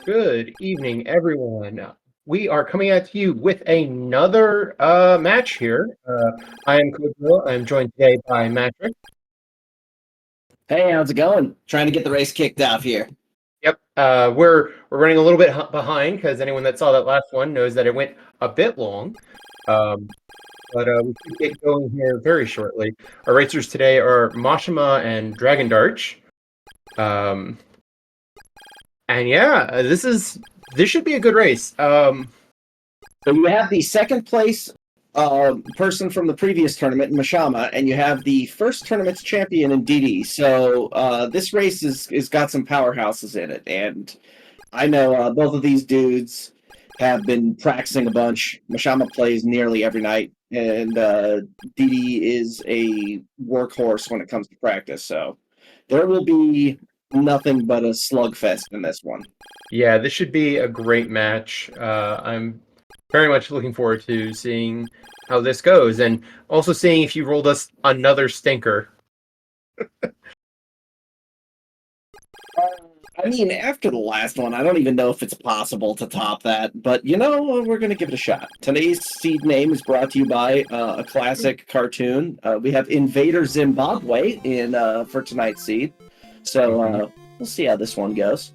Good evening, everyone. We are coming at you with another match here. I am Kojo. I'm joined today by Matrick. Hey, how's it going? Trying to get the race kicked off here. Yep. We're running a little bit behind because anyone that saw that last one knows that it went a bit long. But we should get going here very shortly. Our racers today are m4sh4m4 and dragondarch. And yeah, this should be a good race. So you have the second place person from the previous tournament in m4sh4m4, and you have the first tournament's champion in DD. So this race is got some powerhouses in it, and I know both of these dudes have been practicing a bunch. m4sh4m4 plays nearly every night, and DD is a workhorse when it comes to practice. So there will be nothing but a slugfest in this one. Yeah, this should be a great match. I'm very much looking forward to seeing how this goes, and also seeing if you rolled us another stinker. I mean, after the last one, I don't even know if it's possible to top that, but you know, we're going to give it a shot. Today's seed name is brought to you by a classic cartoon. We have Invader Zimbabwe in for tonight's seed, so we'll see how this one goes.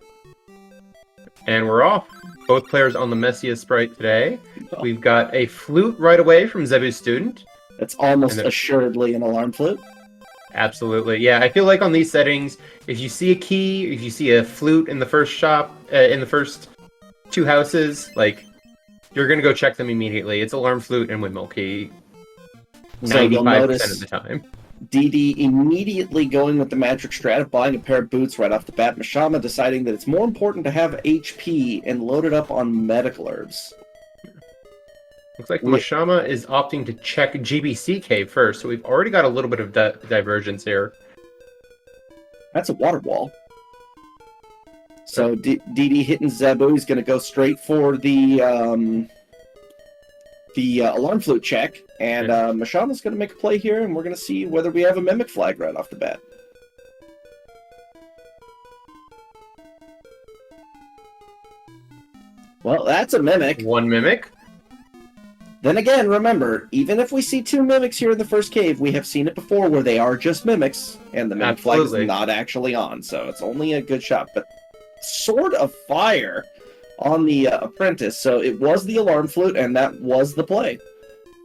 And we're off. Both players on the messiest sprite today. We've got a flute right away from Zebu's student. It's almost assuredly an alarm flute. Absolutely. Yeah, I feel like on these settings, if you see a key, if you see a flute in the first shop, in the first two houses, like, you're going to go check them immediately. It's alarm flute and windmill key 95% of the time. DD immediately going with the magic strat of buying a pair of boots right off the bat. m4sh4m4 deciding that it's more important to have HP and load it up on medical herbs. Looks like m4sh4m4 is opting to check GBC cave first, so we've already got a little bit of divergence here. That's a water wall. So DD hitting Zebu. He's going to go straight for the alarm flute check, and m4sh4m4's going to make a play here, and we're going to see whether we have a mimic flag right off the bat. Well, that's a mimic. One mimic. Then again, remember, even if we see two mimics here in the first cave, we have seen it before where they are just mimics, and the mimic flag is not actually on, so it's only a good shot. But Sword of Fire on the apprentice, so it was the alarm flute, and that was the play.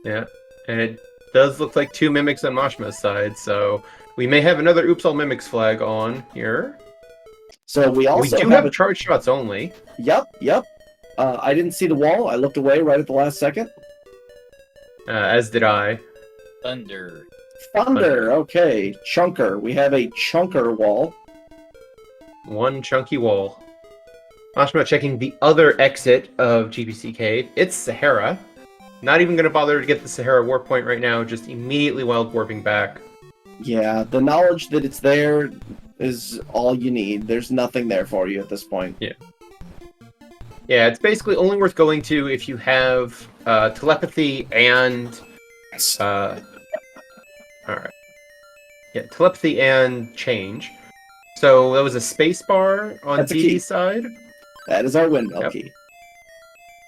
Yeah, and it does look like two mimics on m4sh4m4's side, so we may have another Oops All Mimics flag on here. So we also do have charge shots only. Yep. I didn't see the wall. I looked away right at the last second. As did I. Thunder. Okay. Chunker. We have a chunker wall. One chunky wall. m4sh4m4 checking the other exit of GBC Cave. It's Sahara. Not even going to bother to get the Sahara warp point right now, just immediately wild warping back. Yeah, the knowledge that it's there is all you need. There's nothing there for you at this point. Yeah, it's basically only worth going to if you have telepathy and... Alright. Yeah, telepathy and change. So that was a space bar on DD's side. That is our windmill key.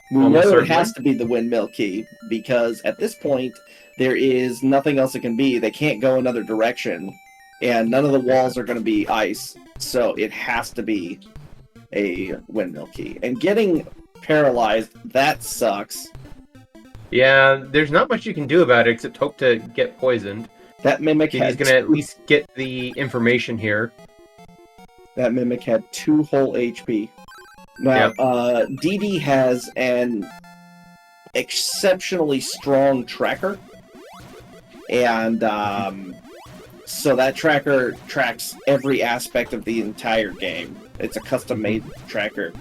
We know it has to be the windmill key, because at this point, there is nothing else it can be. They can't go another direction, and none of the walls are going to be ice, so it has to be a windmill key. And getting paralyzed, that sucks. Yeah, there's not much you can do about it except hope to get poisoned. That mimic he's going to at least get the information here. That mimic had 2 whole HP. Now, DD has an exceptionally strong tracker, and so that tracker tracks every aspect of the entire game. It's a custom-made tracker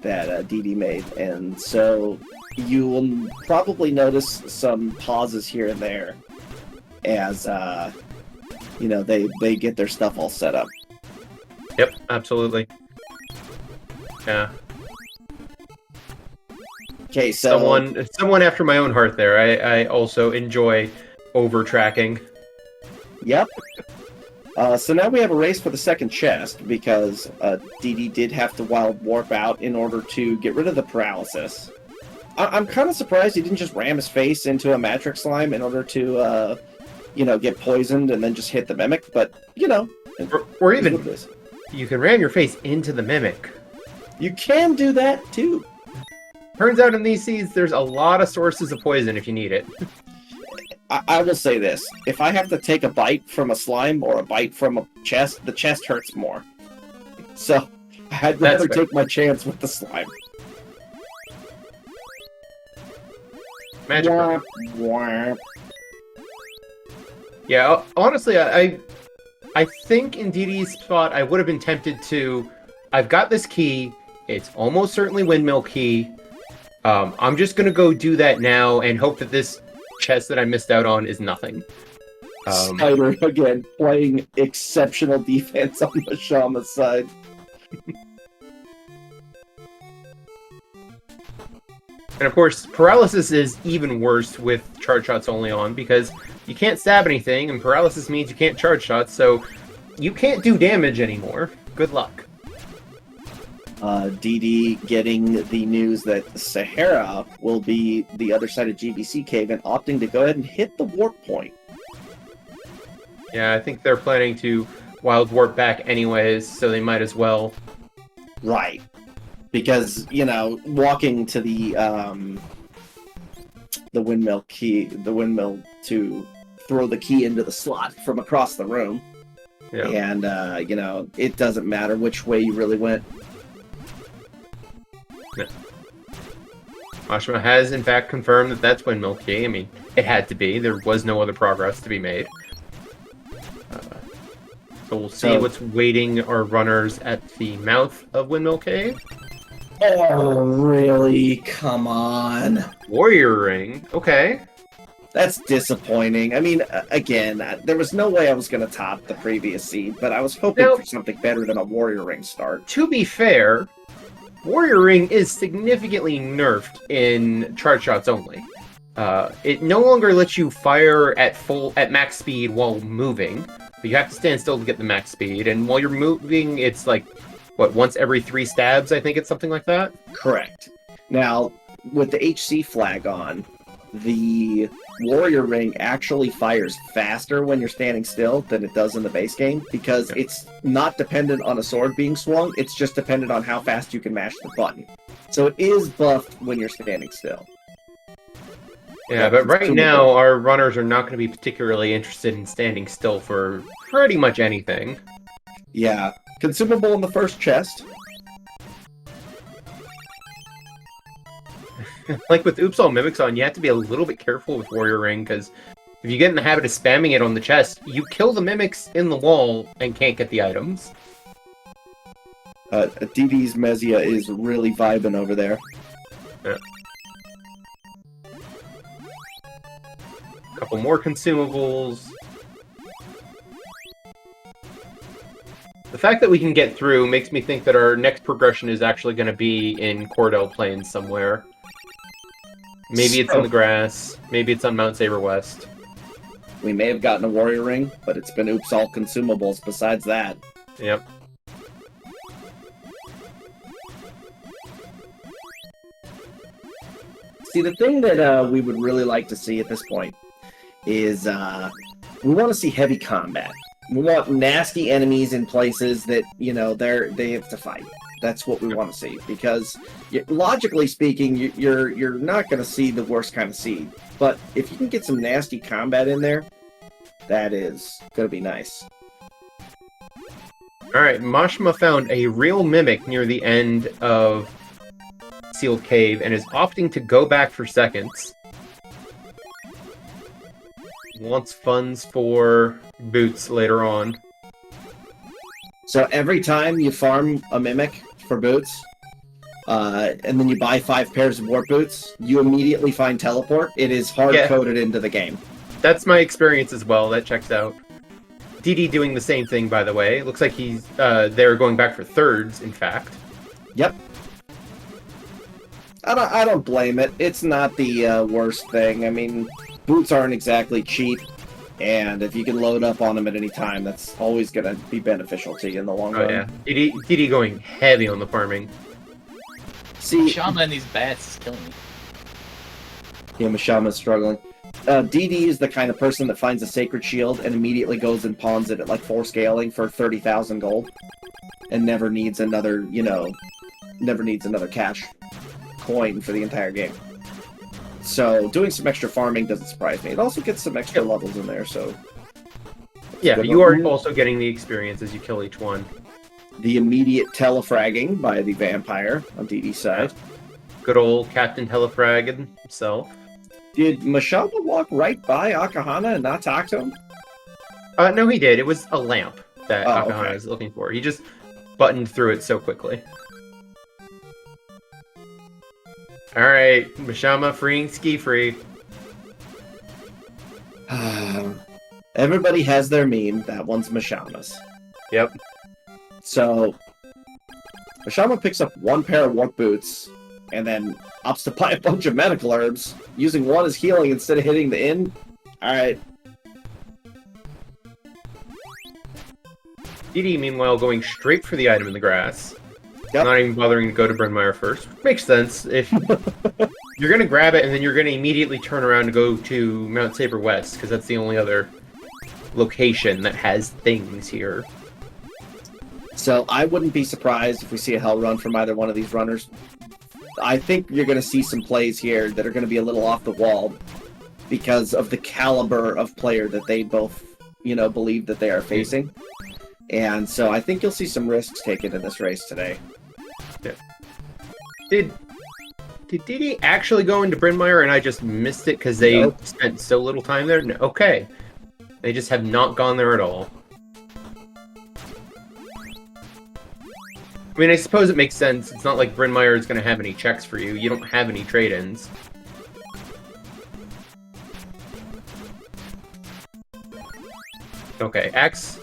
that DD made, and so you will probably notice some pauses here and there as you know, they get their stuff all set up. Yep, absolutely. Yeah. Okay, so someone after my own heart there. I also enjoy over tracking. Yep. So now we have a race for the second chest, because DD did have to wild warp out in order to get rid of the paralysis. I'm kind of surprised he didn't just ram his face into a magic slime in order to, get poisoned and then just hit the mimic, but, Or even, you can ram your face into the mimic. You can do that, too. Turns out in these seeds, there's a lot of sources of poison if you need it. I will say this. If I have to take a bite from a slime or a bite from a chest, the chest hurts more. So, I'd rather take my chance with the slime. Magic. Womp, womp. Yeah, honestly, I think in DD's spot, I would have been tempted to... I've got this key. It's almost certainly windmill key. I'm just going to go do that now and hope that this chest that I missed out on is nothing. Spider, again, playing exceptional defense on Mashama's side. And of course, paralysis is even worse with charge shots only on, because you can't stab anything, and paralysis means you can't charge shots, so you can't do damage anymore. Good luck. DD getting the news that Sahara will be the other side of GBC Cave and opting to go ahead and hit the warp point. Yeah, I think they're planning to wild warp back anyways, so they might as well. Right. Because, walking to the windmill to throw the key into the slot from across the room. Yeah. And, it doesn't matter which way you really went. Yeah. Mashima has, in fact, confirmed that that's windmill key. I mean, it had to be. There was no other progress to be made. So we'll see what's waiting our runners at the mouth of Windmill Cave. Oh, really? Come on. Warrior Ring. Okay. That's disappointing. I mean, again, there was no way I was going to top the previous seed, but I was hoping for something better than a Warrior Ring start. To be fair, Warrior Ring is significantly nerfed in charge shots only. It no longer lets you fire at max speed while moving. But you have to stand still to get the max speed, and while you're moving, it's like, once every 3 stabs, I think it's something like that? Correct. Now, with the HC flag on, the Warrior Ring actually fires faster when you're standing still than it does in the base game, because it's not dependent on a sword being swung, it's just dependent on how fast you can mash the button. So it is buffed when you're standing still. Yeah, but right now, our runners are not going to be particularly interested in standing still for pretty much anything. Yeah. Consumable in the first chest. Like with Oops All Mimics on, you have to be a little bit careful with Warrior Ring, because if you get in the habit of spamming it on the chest, you kill the mimics in the wall and can't get the items. DD's Mezia is really vibing over there. Yeah. Couple more consumables. The fact that we can get through makes me think that our next progression is actually going to be in Cordell Plains somewhere. Maybe it's in the grass. Maybe it's on Mount Saber West. We may have gotten a Warrior Ring, but it's been oops all consumables besides that. Yep. See, the thing that we would really like to see at this point is we want to see heavy combat. We want nasty enemies in places that, they have to fight. That's what we want to see, because logically speaking, you're not going to see the worst kind of seed. But if you can get some nasty combat in there, that is going to be nice. Alright, Mashima found a real mimic near the end of Sealed Cave and is opting to go back for seconds. Wants funds for boots later on. So every time you farm a mimic for boots, and then you buy 5 pairs of warp boots, you immediately find teleport. It is hard-coded into the game. That's my experience as well. That checks out. DD doing the same thing, by the way. Looks like he's they're going back for thirds, in fact. Yep. I don't blame it. It's not the worst thing. I mean, boots aren't exactly cheap. And if you can load up on them at any time, that's always going to be beneficial to you in the long run. Oh yeah, DD going heavy on the farming. See, Shama and these bats is killing me. Yeah, Mashama's struggling. DD is the kind of person that finds a sacred shield and immediately goes and pawns it at like 4 scaling for 30,000 gold, and never needs another, never needs another cash coin for the entire game. So doing some extra farming doesn't surprise me. It also gets some extra levels in there, so... Yeah, you are also getting the experience as you kill each one. The immediate telefragging by the vampire on DD's side. Good old Captain Telefrag himself. Did Mashama walk right by Akahana and not talk to him? No, he did. It was a lamp that Akahana okay. was looking for. He just buttoned through it so quickly. Alright, Mashama freeing Ski Free. Everybody has their meme. That one's Mashama's. Yep. So, Mashama picks up 1 pair of warp boots, and then opts to buy a bunch of medical herbs, using one as healing instead of hitting the inn. Alright. DD, meanwhile, going straight for the item in the grass. Yep. Not even bothering to go to Bryn Mawr first. Makes sense. If you're going to grab it, and then you're going to immediately turn around to go to Mount Saber West, because that's the only other location that has things here. So, I wouldn't be surprised if we see a hell run from either one of these runners. I think you're going to see some plays here that are going to be a little off the wall because of the caliber of player that they both, believe that they are facing. And so I think you'll see some risks taken in this race today. Yeah. Did DD actually go into Bryn Mawr and I just missed it because they spent so little time there? No, okay. They just have not gone there at all. I mean, I suppose it makes sense. It's not like Bryn Mawr is going to have any checks for you. You don't have any trade-ins. Okay, Axe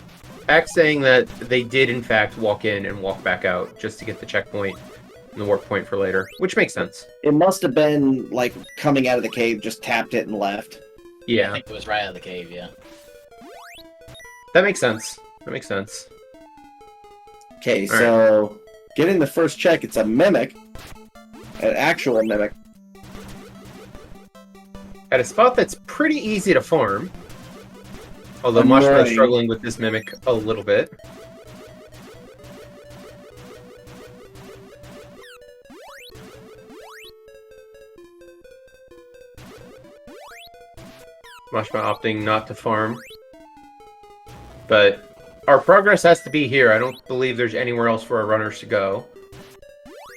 saying that they did, in fact, walk in and walk back out just to get the checkpoint and the warp point for later, which makes sense. It must have been, like, coming out of the cave, just tapped it and left. Yeah. I think it was right out of the cave, yeah. That makes sense. That makes sense. Okay, so getting the first check, it's a mimic. An actual mimic. At a spot that's pretty easy to farm. Although Mashma's struggling with this mimic a little bit. Mashma opting not to farm. But our progress has to be here. I don't believe there's anywhere else for our runners to go.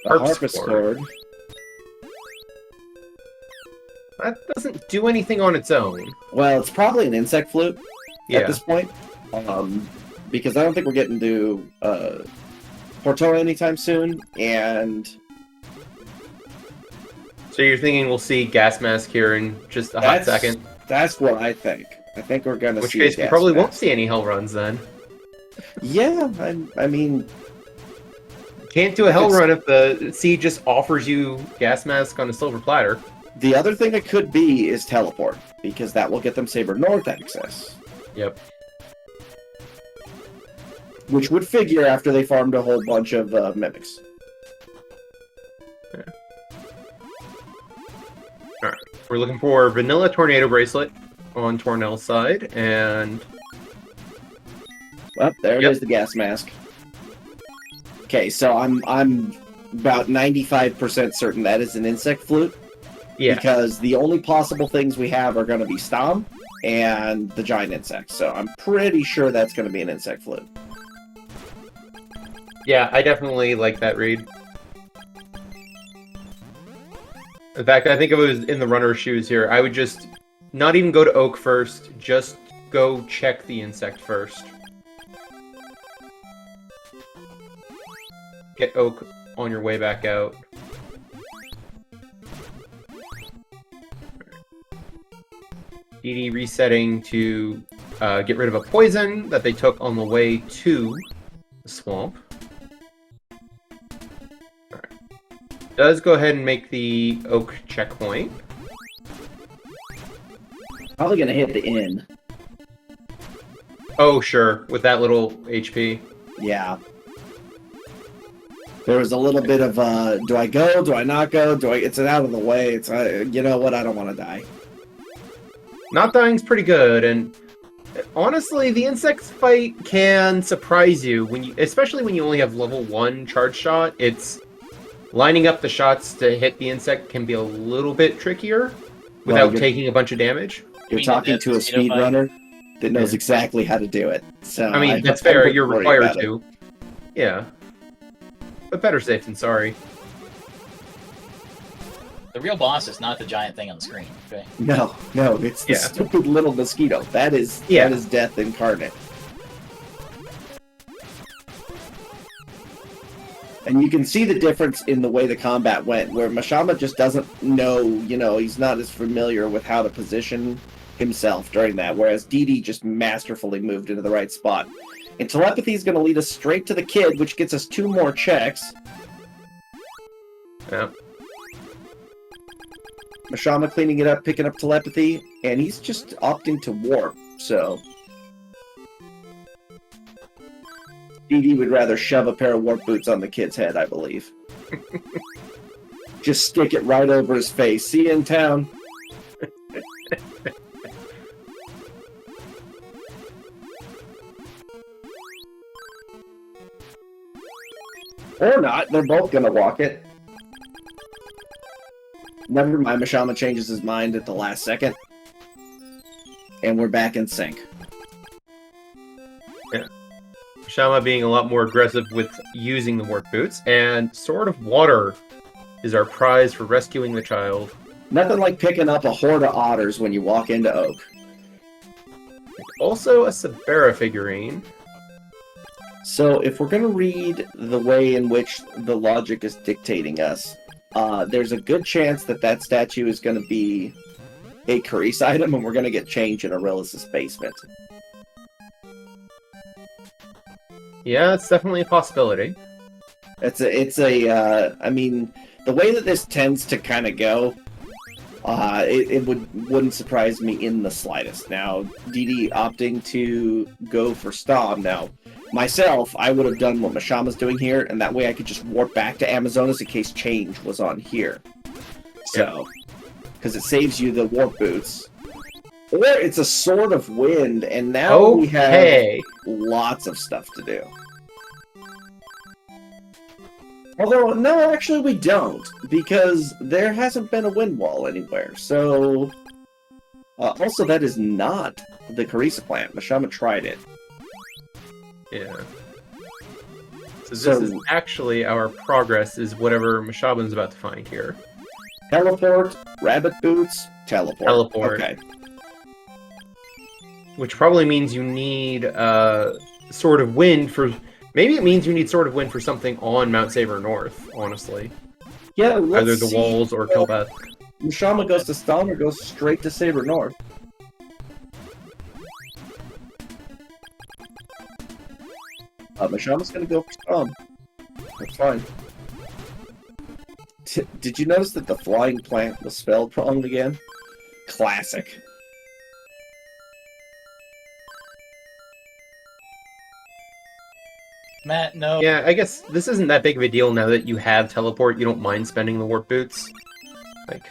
Harpsichord. That doesn't do anything on its own. Well, it's probably an insect flute at this point. Because I don't think we're getting to Porto anytime soon, and... So you're thinking we'll see Gas Mask here in just a hot second? That's what I think. I think we're going to see In which case, we probably won't see any Hell Runs then. Yeah, I mean... Can't do a Hell Run if the sea just offers you Gas Mask on a silver platter. The other thing it could be is Teleport, because that will get them Saber North access. Yep. Which would figure after they farmed a whole bunch of mimics. Yeah. Alright, we're looking for Vanilla Tornado Bracelet on Tornell's side, and... Well, there it is, the gas mask. Okay, so I'm about 95% certain that is an insect flute. Yeah. Because the only possible things we have are going to be Stom and the giant insect. So I'm pretty sure that's going to be an insect flute. Yeah, I definitely like that read. In fact, I think if it was in the runner's shoes here, I would just not even go to Oak first, just go check the insect first. Get Oak on your way back out. DD resetting to get rid of a poison that they took on the way to the swamp. Alright. Does go ahead and make the Oak checkpoint. Probably going to hit the inn. Oh, sure, with that little HP. Yeah. There was a little bit of, do I go? Do I not go? It's an out of the way. It's, you know what? I don't want to die. Not dying's pretty good, and honestly, the insect fight can surprise you especially when you only have level 1 charge shot. It's lining up the shots to hit the insect can be a little bit trickier without taking a bunch of damage. You're talking to a speedrunner that knows exactly how to do it. So I mean, that's fair. You're required to. Yeah. But better safe than sorry. The real boss is not the giant thing on the screen. Okay. No, it's the stupid little mosquito. That is death incarnate. And you can see the difference in the way the combat went, where Mashama just doesn't know, he's not as familiar with how to position himself during that, whereas DD just masterfully moved into the right spot. And telepathy is going to lead us straight to the kid, which gets us 2 more checks. Yeah. Mashama cleaning it up, picking up telepathy, and he's just opting to warp, so... DD would rather shove a pair of warp boots on the kid's head, I believe. Just stick it right over his face. See you in town. Or not, they're both gonna walk it. Never mind, Mashama changes his mind at the last second. And we're back in sync. Yeah. Mashama being a lot more aggressive with using the warp boots, and Sword of Water is our prize for rescuing the child. Nothing like picking up a horde of otters when you walk into Oak. Also a Sabera figurine. So, if we're going to read the way in which the logic is dictating us, there's a good chance that that statue is going to be a Carice item, and we're going to get change in Aurelius' basement. Yeah, it's definitely a possibility. I mean, the way that this tends to kind of go, it wouldn't surprise me in the slightest. Now, DD opting to go for Stom. Now, myself, I would have done what Mashama's doing here, and that way I could just warp back to Amazonas in case change was on here. So, because it saves you the warp boots. Or it's a Sword of Wind, and now we have lots of stuff to do. Although, no, actually we don't, because there hasn't been a wind wall anywhere, so... also, that is not the Carice plant. Mashama tried it. Yeah. So this is actually our progress, is whatever Mashaban's about to find here. Teleport, rabbit boots, teleport. Teleport. Okay. Which probably means you need Sword of Wind for... Maybe it means you need Sword of Wind for something on Mount Saber North, honestly. Yeah, either the walls or Kilbeth. Mashama goes to Stom or goes straight to Saber North. Mashama's gonna go for Stom. That's fine. Did you notice that the flying plant was spelled wrong again? Classic. Matt, no. Yeah, I guess this isn't that big of a deal now that you have teleport. You don't mind spending the warp boots. Like...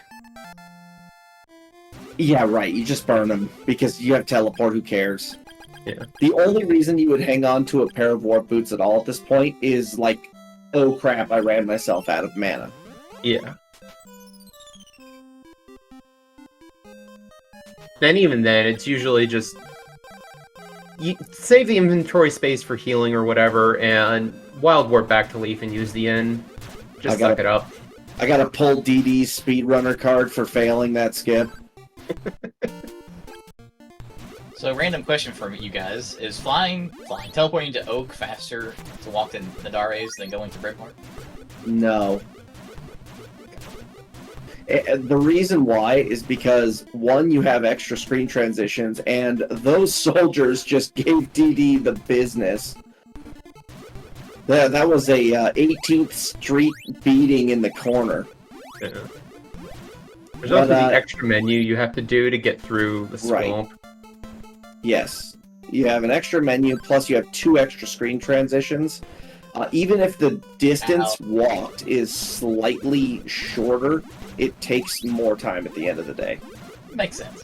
Yeah, right. You just burn them because you have teleport. Who cares? Yeah. The only reason you would hang on to a pair of warp boots at all at this point is like, oh crap, I ran myself out of mana. Yeah. And even then, it's usually just... You save the inventory space for healing or whatever, and wild warp back to Leaf and use the inn. Just suck it up. I gotta pull DD's speedrunner card for failing that skip. So, random question for you guys. Is teleporting to Oak faster to walk in Nadares than going to Bridmore? No. The reason why is because, one, you have extra screen transitions, and those soldiers just gave DD the business. That was a 18th Street beating in the corner. Yeah. There's also the extra menu you have to do to get through the swamp. Right. Yes. You have an extra menu, plus you have 2 extra screen transitions. Even if the distance walked is slightly shorter, it takes more time at the end of the day. Makes sense.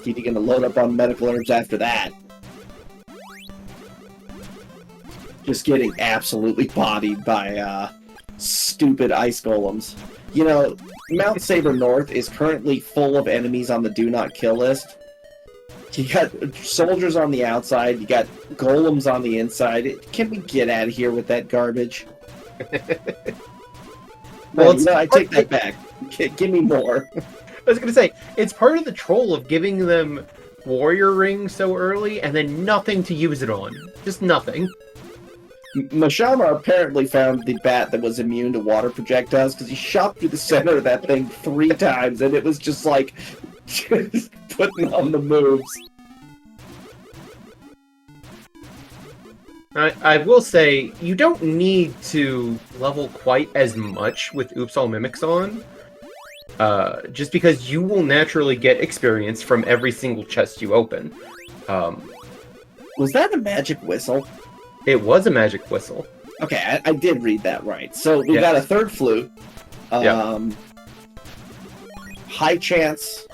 You're gonna load up on medical herbs after that. Just getting absolutely bodied by stupid ice golems. You know, Mount Saber North is currently full of enemies on the do not kill list. You got soldiers on the outside, you got golems on the inside. Can we get out of here with that garbage? Well, no, I take that back. Give me more. I was going to say, it's part of the troll of giving them warrior ring so early and then nothing to use it on. Just nothing. Mashama apparently found the bat that was immune to water projectiles because he shot through the center of that thing 3 times and it was just like just putting on the moves. I will say, you don't need to level quite as much with Oops All Mimics on. Just because you will naturally get experience from every single chest you open. Was that a magic whistle? It was a magic whistle. Okay, I did read that right. So we got a 3rd flute. High chance,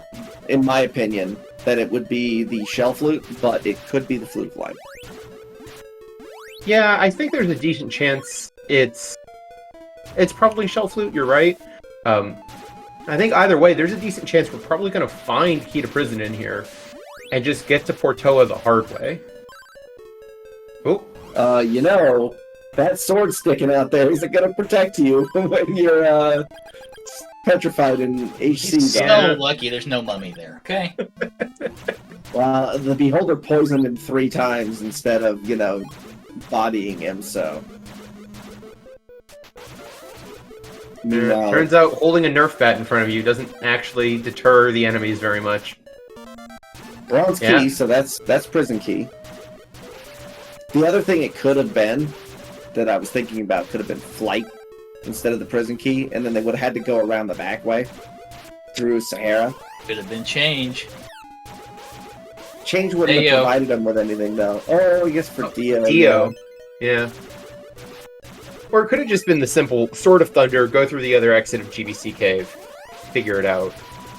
in my opinion, that it would be the shell flute, but it could be the flute of life. Yeah, I think there's a decent chance it's probably shell flute, you're right. I think either way, there's a decent chance we're probably going to find Key to Prison in here and just get to Portoa the hard way. Oh. You know, that sword sticking out there, is it going to protect you when you're petrified in HC? He's so lucky there's no mummy there, okay? Well, the Beholder poisoned him 3 times instead of, you know, bodying him, so... No. Turns out holding a Nerf bat in front of you doesn't actually deter the enemies very much. Bronze key, so that's prison key. The other thing it could have been, that I was thinking about, could have been flight instead of the prison key, and then they would have had to go around the back way through Sahara. Could have been change. Change wouldn't have provided them with anything, though. Oh, I guess for Dio. Dio. Yeah. Or it could have just been the simple Sword of Thunder, go through the other exit of GBC Cave, figure it out.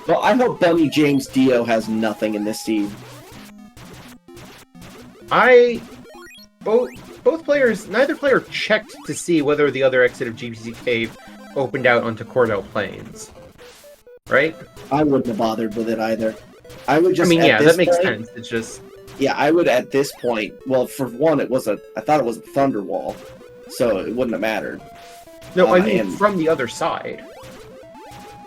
Well, I hope Bunny James Dio has nothing in this seed. Neither player checked to see whether the other exit of GBC Cave opened out onto Cordell Plains. Right? I wouldn't have bothered with it either. I would just. I mean, yeah, that makes sense. It's just. Yeah, I would at this point. Well, for one, I thought it was a thunder wall, so it wouldn't have mattered. No, I mean from the other side.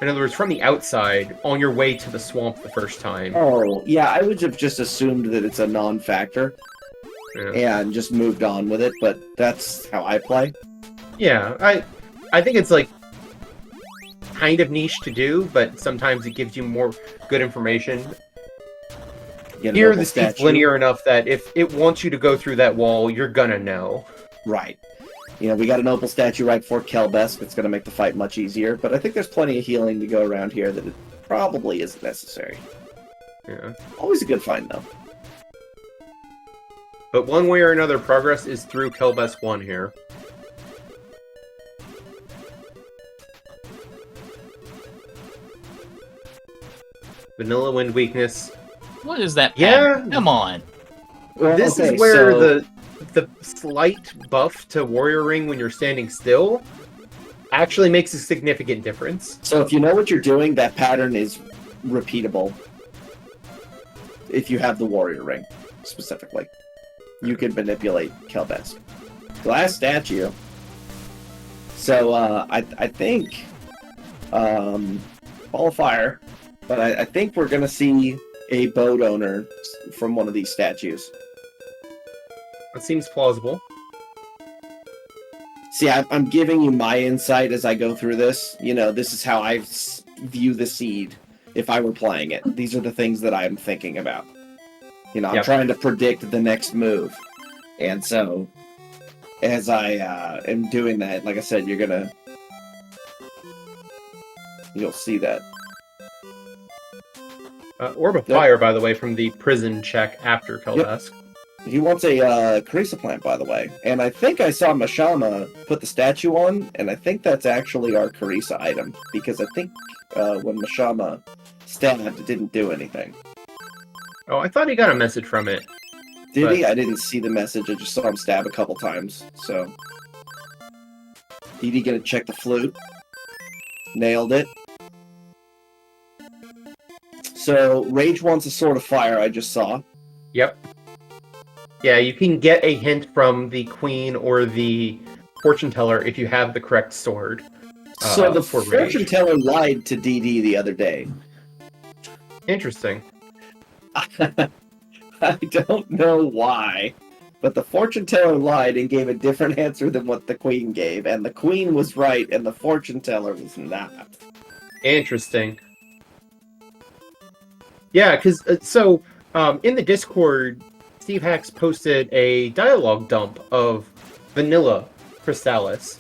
In other words, from the outside, on your way to the swamp the first time. Oh, yeah, I would have just assumed that it's a non-factor. Yeah. And just moved on with it, but that's how I play. Yeah, I think it's like kind of niche to do, but sometimes it gives you more good information. Here, this is linear enough that if it wants you to go through that wall, you're gonna know. Right. You know, we got an opal statue right before Kelbesk. It's going to make the fight much easier, but I think there's plenty of healing to go around here that it probably isn't necessary. Yeah. Always a good find, though. But one way or another, progress is through Kelbesk 1 here. Vanilla Wind weakness. What is that? Yeah. Pattern? Come on. Well, this is where the slight buff to Warrior Ring when you're standing still actually makes a significant difference. So if you know what you're doing, that pattern is repeatable. If you have the Warrior Ring, specifically. You can manipulate Kelbesk. Glass statue. So, I think... Ball of Fire. But I think we're going to see a boat owner from one of these statues. That seems plausible. See, I'm giving you my insight as I go through this. You know, this is how I view the seed if I were playing it. These are the things that I'm thinking about. You know, I'm trying to predict the next move. And so, as I am doing that, like I said, you'll see that. Orb of Fire, by the way, from the prison check after Keldusk. He wants a Carissa plant, by the way. And I think I saw Mashama put the statue on, and I think that's actually our Carissa item. Because I think when Mashama stabbed, it didn't do anything. Oh, I thought he got a message from it. Did he? I didn't see the message. I just saw him stab a couple times. So, Didi gonna check the flute. Nailed it. So, Rage wants a Sword of Fire, I just saw. Yep. Yeah, you can get a hint from the Queen or the Fortune Teller if you have the correct sword. So the Fortune Teller lied to DD the other day. Interesting. I don't know why, but the Fortune Teller lied and gave a different answer than what the Queen gave, and the Queen was right and the Fortune Teller was not. Interesting. Yeah, because in the Discord, Steve Hacks posted a dialogue dump of vanilla Crystalis.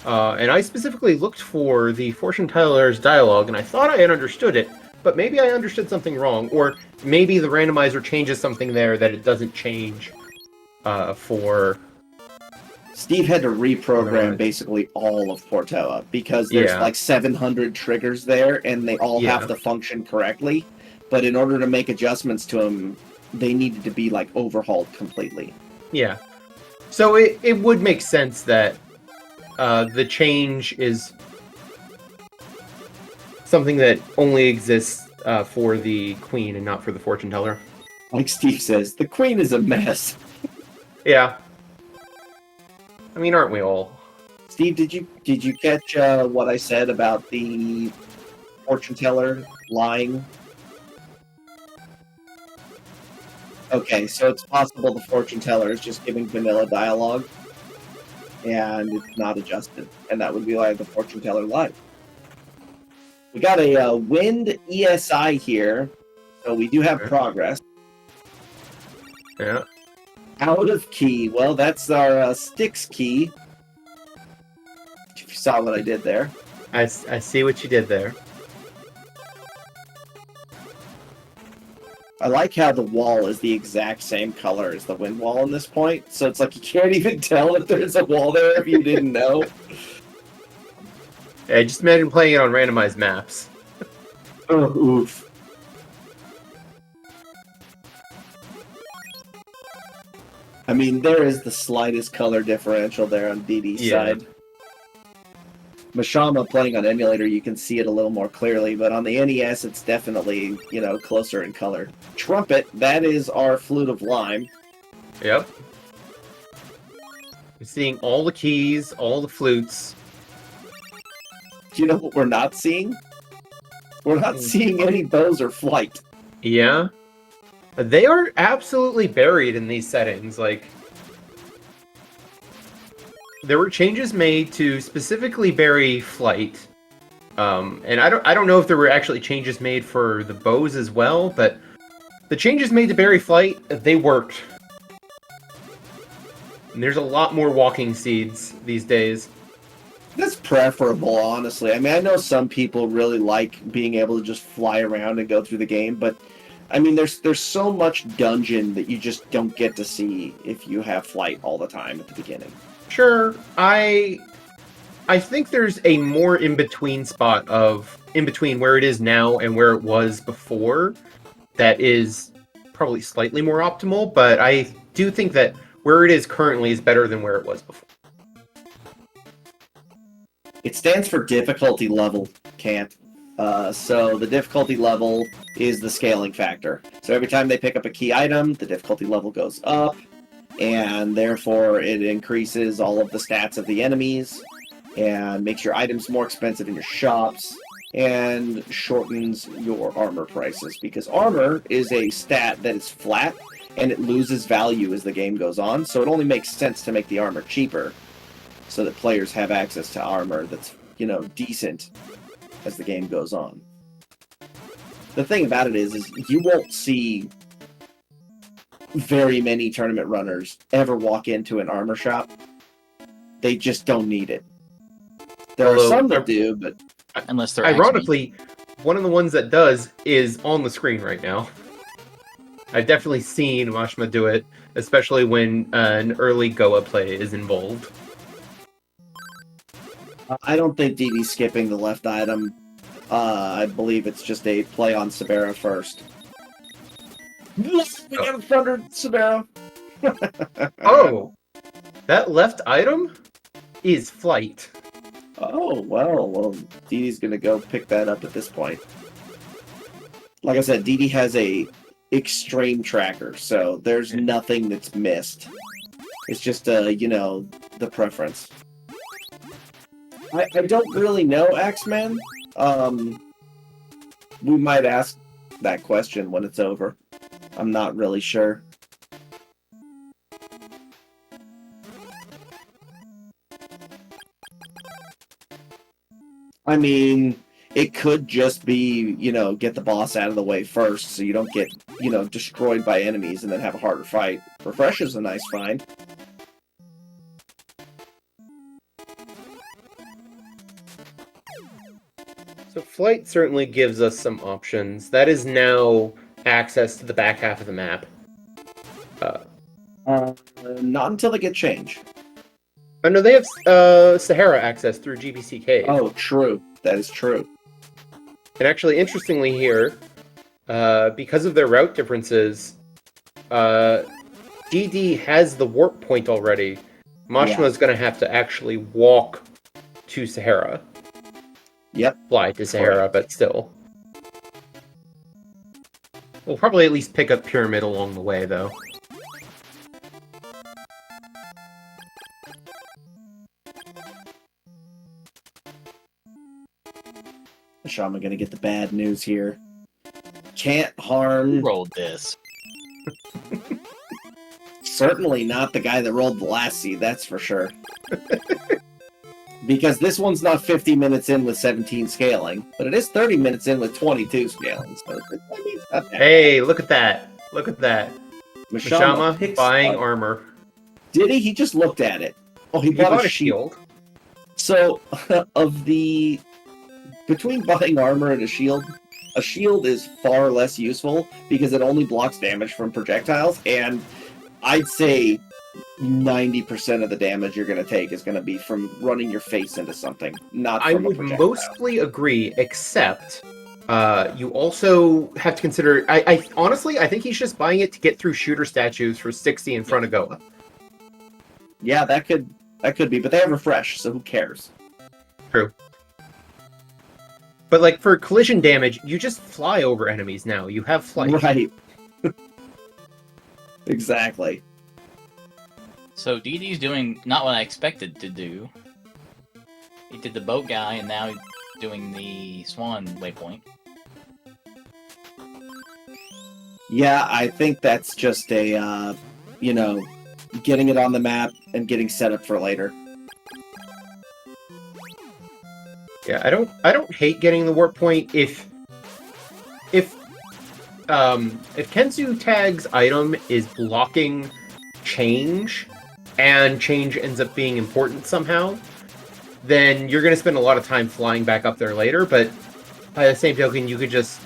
And I specifically looked for the Fortune Teller's dialogue, and I thought I had understood it, but maybe I understood something wrong, or maybe the randomizer changes something there that it doesn't change for... Steve had to reprogram basically all of Portella, because there's like 700 triggers there, and they all have to function correctly, but in order to make adjustments to them, they needed to be like overhauled completely. Yeah. So it would make sense that the change is something that only exists for the Queen and not for the Fortune Teller. Like Steve says, the Queen is a mess. Yeah. I mean, aren't we all? Steve, did you catch what I said about the Fortune Teller lying? Okay, so it's possible the Fortune Teller is just giving vanilla dialogue, and it's not adjusted, and that would be why the Fortune Teller lied. We got a Wind ESI here, so we do have progress. Yeah. Out of key. Well, that's our Styx key. If you saw what I did there. I see what you did there. I like how the wall is the exact same color as the wind wall in this point, so it's like you can't even tell if there's a wall there if you didn't know. Yeah, just imagine playing it on randomized maps. Oh, oof. I mean, there is the slightest color differential there on DD's side. Mashama playing on emulator, you can see it a little more clearly, but on the NES, it's definitely, closer in color. Trumpet, that is our Flute of Lime. Yep. You're seeing all the keys, all the flutes. Do you know what we're not seeing? We're not seeing any bows or flight. Yeah. They are absolutely buried in these settings, like... There were changes made to specifically bury flight, and I don't know if there were actually changes made for the bows as well, but the changes made to bury flight, they worked. And there's a lot more walking seeds these days. That's preferable, honestly. I mean, I know some people really like being able to just fly around and go through the game, but I mean, there's so much dungeon that you just don't get to see if you have flight all the time at the beginning. Sure, I think there's a more in-between spot of in-between where it is now and where it was before that is probably slightly more optimal, but I do think that where it is currently is better than where it was before. It stands for difficulty level, Can't. So the difficulty level is the scaling factor. So every time they pick up a key item, the difficulty level goes up, and therefore it increases all of the stats of the enemies, and makes your items more expensive in your shops, and shortens your armor prices, because armor is a stat that is flat, and it loses value as the game goes on, so it only makes sense to make the armor cheaper, so that players have access to armor that's, decent as the game goes on. The thing about it is you won't see very many tournament runners ever walk into an armor shop. They just don't need it. There are some that do, but unless they're ironically, one of the ones that does is on the screen right now. I've definitely seen m4sh4m4 do it, especially when an early Goa play is involved. I don't think DD's skipping the left item. I believe it's just a play on Sabera first. Yes, we got Thunder Sabera. Oh, that left item is flight. Oh, well, DD's gonna go pick that up at this point. Like I said, DD has a extreme tracker, so there's nothing that's missed. It's just, you know, the preference. I don't really know, Axeman. We might ask that question when it's over. I'm not really sure. I mean, it could just be, you know, get the boss out of the way first so you don't get, you know, destroyed by enemies and then have a harder fight. Refresh is a nice find. So flight certainly gives us some options. That is now access to the back half of the map. Not until they get change. Oh no, they have Sahara access through GBC Cave. Oh, true. That is true. And actually, interestingly here, because of their route differences, DD has the warp point already. m4sh4m4 is going to have to actually walk to Sahara. Yep. Fly to Sahara, but still. We'll probably at least pick up Pyramid along the way, though. m4sh4m4 gonna get the bad news here. Can't harm. Who rolled this? Certainly not the guy that rolled the last seed, that's for sure. Because this one's not 50 minutes in with 17 scaling, but it is 30 minutes in with 22 scaling. So it's not bad. Hey, look at that. Look at that. m4sh4m4 m4sh4m4 buying armor. Did he? He just looked at it. Oh, he He bought a shield. So, of the... Between buying armor and a shield is far less useful because it only blocks damage from projectiles, and I'd say 90% of the damage you're going to take is going to be from running your face into something, not from I would a projectile. mostly agree, except you also have to consider... I honestly, I think he's just buying it to get through shooter statues for 60 in front of Goa. Yeah, that could be, but they have refresh, so who cares? True. But, like, for collision damage, you just fly over enemies now. You have flight. Right. Exactly. So DD's doing not what I expected to do. He did the boat guy, and now he's doing the swan waypoint. Yeah, I think that's just a, you know, getting it on the map and getting set up for later. Yeah, I don't hate getting the warp point if Kenzu Tag's item is blocking change and change ends up being important somehow, then you're going to spend a lot of time flying back up there later, but by the same token, you could just...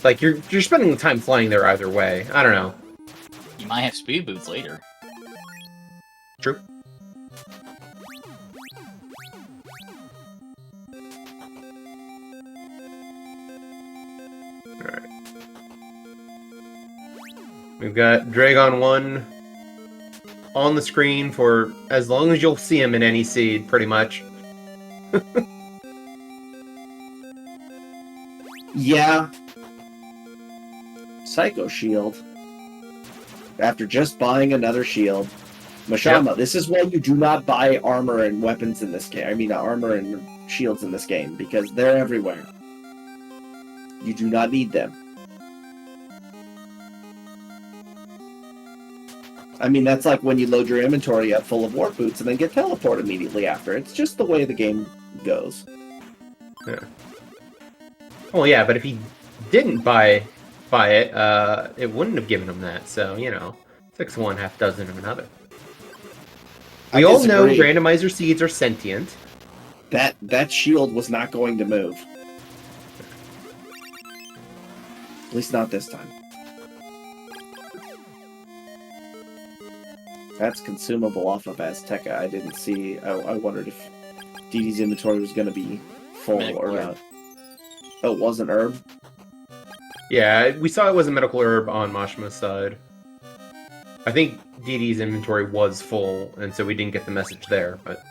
Like, you're spending the time flying there either way. I don't know. You might have speed boots later. True. Alright. We've got Dragon 1 on the screen for as long as you'll see him in any seed, pretty much. Yeah. Psycho Shield. After just buying another shield. m4sh4m4, Yep. This is why you do not buy armor and weapons in this game. I mean, armor and shields in this game, because they're everywhere. You do not need them. I mean, that's like when you load your inventory up full of warp boots and then get teleport immediately after. It's just the way the game goes. Yeah. Well, yeah, but if he didn't buy it, it wouldn't have given him that. So, you know, 6 of one, half dozen of another. We all know disagree. randomizer seeds are sentient. That shield was not going to move. At least not this time. That's consumable off of Azteca. I didn't see. I wondered if DD's inventory was going to be full Medical or herb. not. Oh, it wasn't herb? Yeah, we saw it was a medical herb on Mashima's side. I think DD's inventory was full, and so we didn't get the message there, but...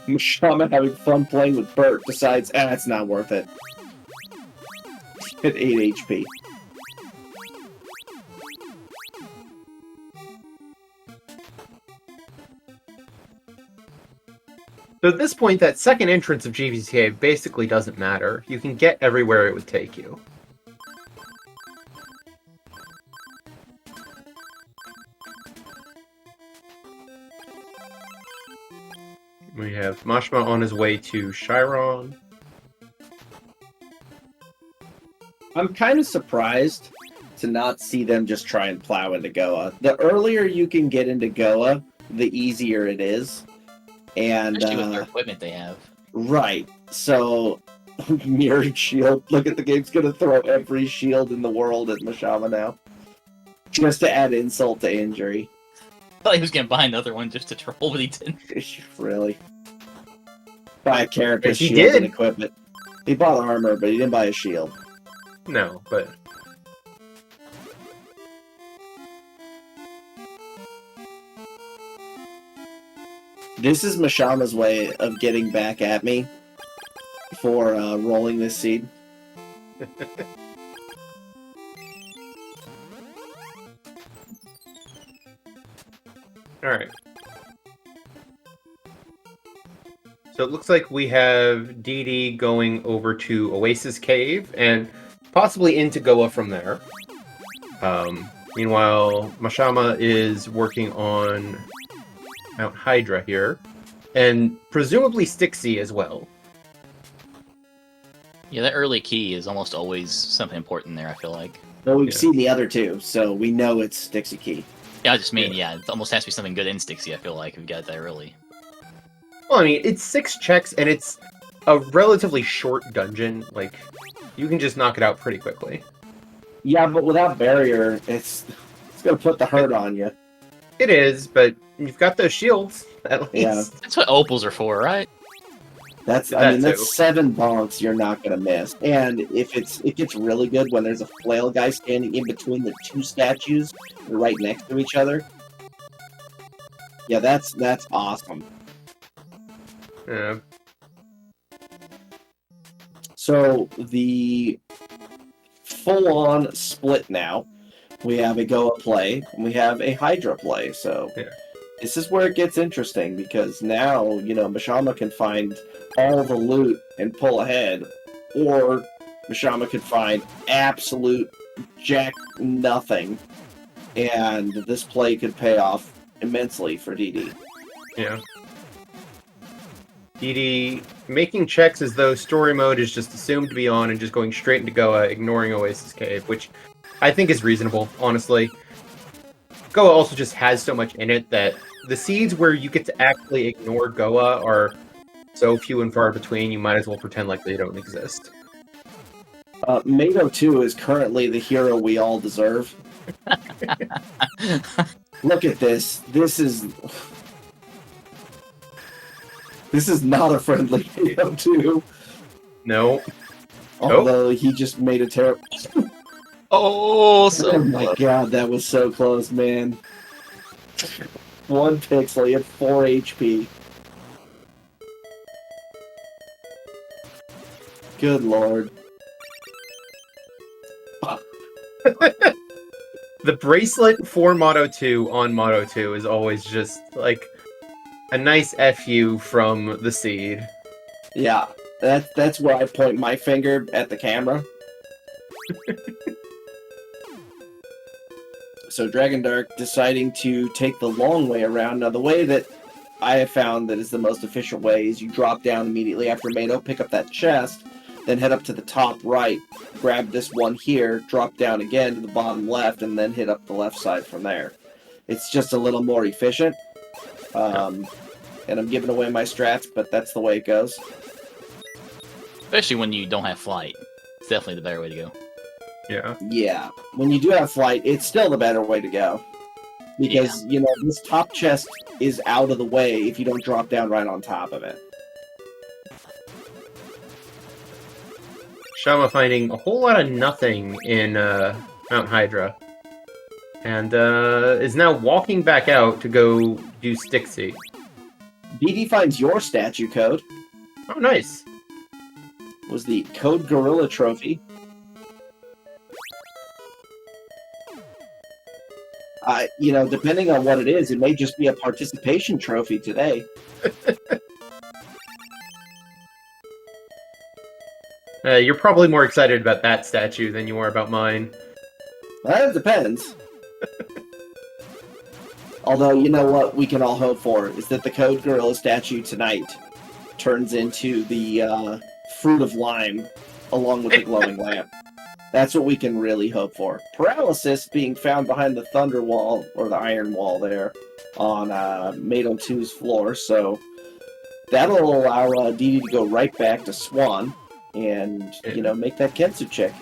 Mashama having fun playing with Bert decides, it's not worth it. Hit 8 HP. So at this point, that second entrance of GVCA basically doesn't matter. You can get everywhere it would take you. We have Mashima on his way to Chiron. I'm kind of surprised to not see them just try and plow into Goa. The earlier you can get into Goa, the easier it is. And Especially with their equipment they have. right, so mirroring shield. Look at the game's gonna throw every shield in the world at Mashama now, just to add insult to injury. I thought he was gonna buy another one just to troll, but he didn't. Really, buy a character Yes, he shield and did. equipment. He bought armor, but he didn't buy a shield. No, but... This is Mashama's way of getting back at me for rolling this seed. Alright. So it looks like we have DD going over to Oasis Cave, and possibly into Goa from there. Meanwhile, Mashama is working on Mount Hydra here, and presumably Styxy as well. Yeah, that early key is almost always something important there, I feel like. Well, we've Yeah. seen the other two, so we know it's Dixie Key. Yeah, I just mean, yeah, it almost has to be something good in Styxy, I feel like, if we got it that early. Well, I mean, it's 6 checks, and it's a relatively short dungeon. Like, you can just knock it out pretty quickly. Yeah, but without barrier, it's gonna put the hurt on you. It is, but you've got those shields, at least. Yeah. That's what opals are for, right? I mean, That too. that's 7 bonks you're not gonna miss. And if it gets really good when there's a flail guy standing in between the 2 statues, right next to each other. Yeah, that's awesome. Yeah. So the full-on split now. We have a Goa play, and we have a Hydra play. So Yeah. this is where it gets interesting, because now, Mashama can find all the loot and pull ahead, or Mashama could find absolute jack nothing, and this play could pay off immensely for DD. Yeah. DD making checks as though story mode is just assumed to be on and just going straight into Goa, ignoring Oasis Cave, which I think is reasonable, honestly. Goa also just has so much in it that the seeds where you get to actually ignore Goa are so few and far between, you might as well pretend like they don't exist. Mato 2 is currently the hero we all deserve. Look at this. This is not a friendly Mato 2. No. Although he just made a terrible... Oh, so Oh my god, that was so close, man. 1 pixel, he had 4 HP. Good lord. The bracelet for Moto 2 on Moto 2 is always just, like, a nice FU from the seed. Yeah, that's where I point my finger at the camera. So dragondarch deciding to take the long way around. Now the way that I have found that is the most efficient way is you drop down immediately after Mato, pick up that chest, then head up to the top right, grab this one here, drop down again to the bottom left, and then hit up the left side from there. It's just a little more efficient. And I'm giving away my strats, but that's the way it goes. especially when you don't have flight. It's definitely the better way to go. Yeah. Yeah, when you do have flight, it's still the better way to go. Because, you know, this top chest is out of the way if you don't drop down right on top of it. Shama finding a whole lot of nothing in Mount Hydra. And is now walking back out to go do Stixie. DD finds your statue code. Oh, nice. Was the Code Gorilla trophy. You know, depending on what it is, it may just be a participation trophy today. You're probably more excited about that statue than you are about mine. That depends. Although, you know what we can all hope for is that the Code Gorilla statue tonight turns into the Fruit of Lime along with the glowing lamp. That's what we can really hope for. Paralysis being found behind the Thunder Wall, or the Iron Wall there, on Mato 2's floor, so that'll allow DD to go right back to Swan and, you know, make that Kensu check.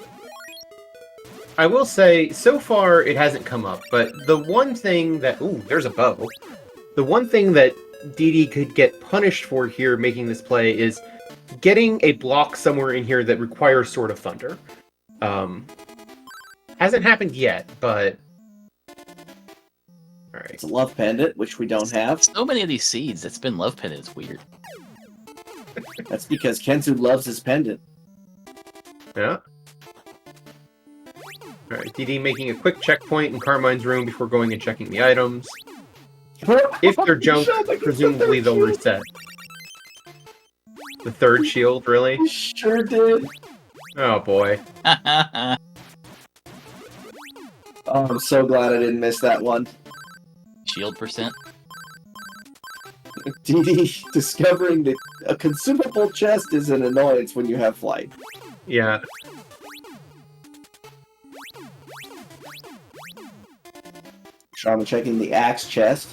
I will say, so far it hasn't come up, but the one thing that... Ooh, there's a bow. The one thing that DD could get punished for here making this play is getting a block somewhere in here that requires Sword of Thunder. Hasn't happened yet, but... Alright. It's a Love Pendant, which we don't have. So many of these seeds, it's been Love Pendant, it's weird. That's because Kensu loves his pendant. Yeah. Alright, DD making a quick checkpoint in Carmine's room before going and checking the items. If they're junk, presumably they'll reset. The third shield, really? He sure did. Oh boy. Oh, I'm so glad I didn't miss that one. Shield percent. DD discovering that a consumable chest is an annoyance when you have flight. Yeah. Shaman checking the axe chest.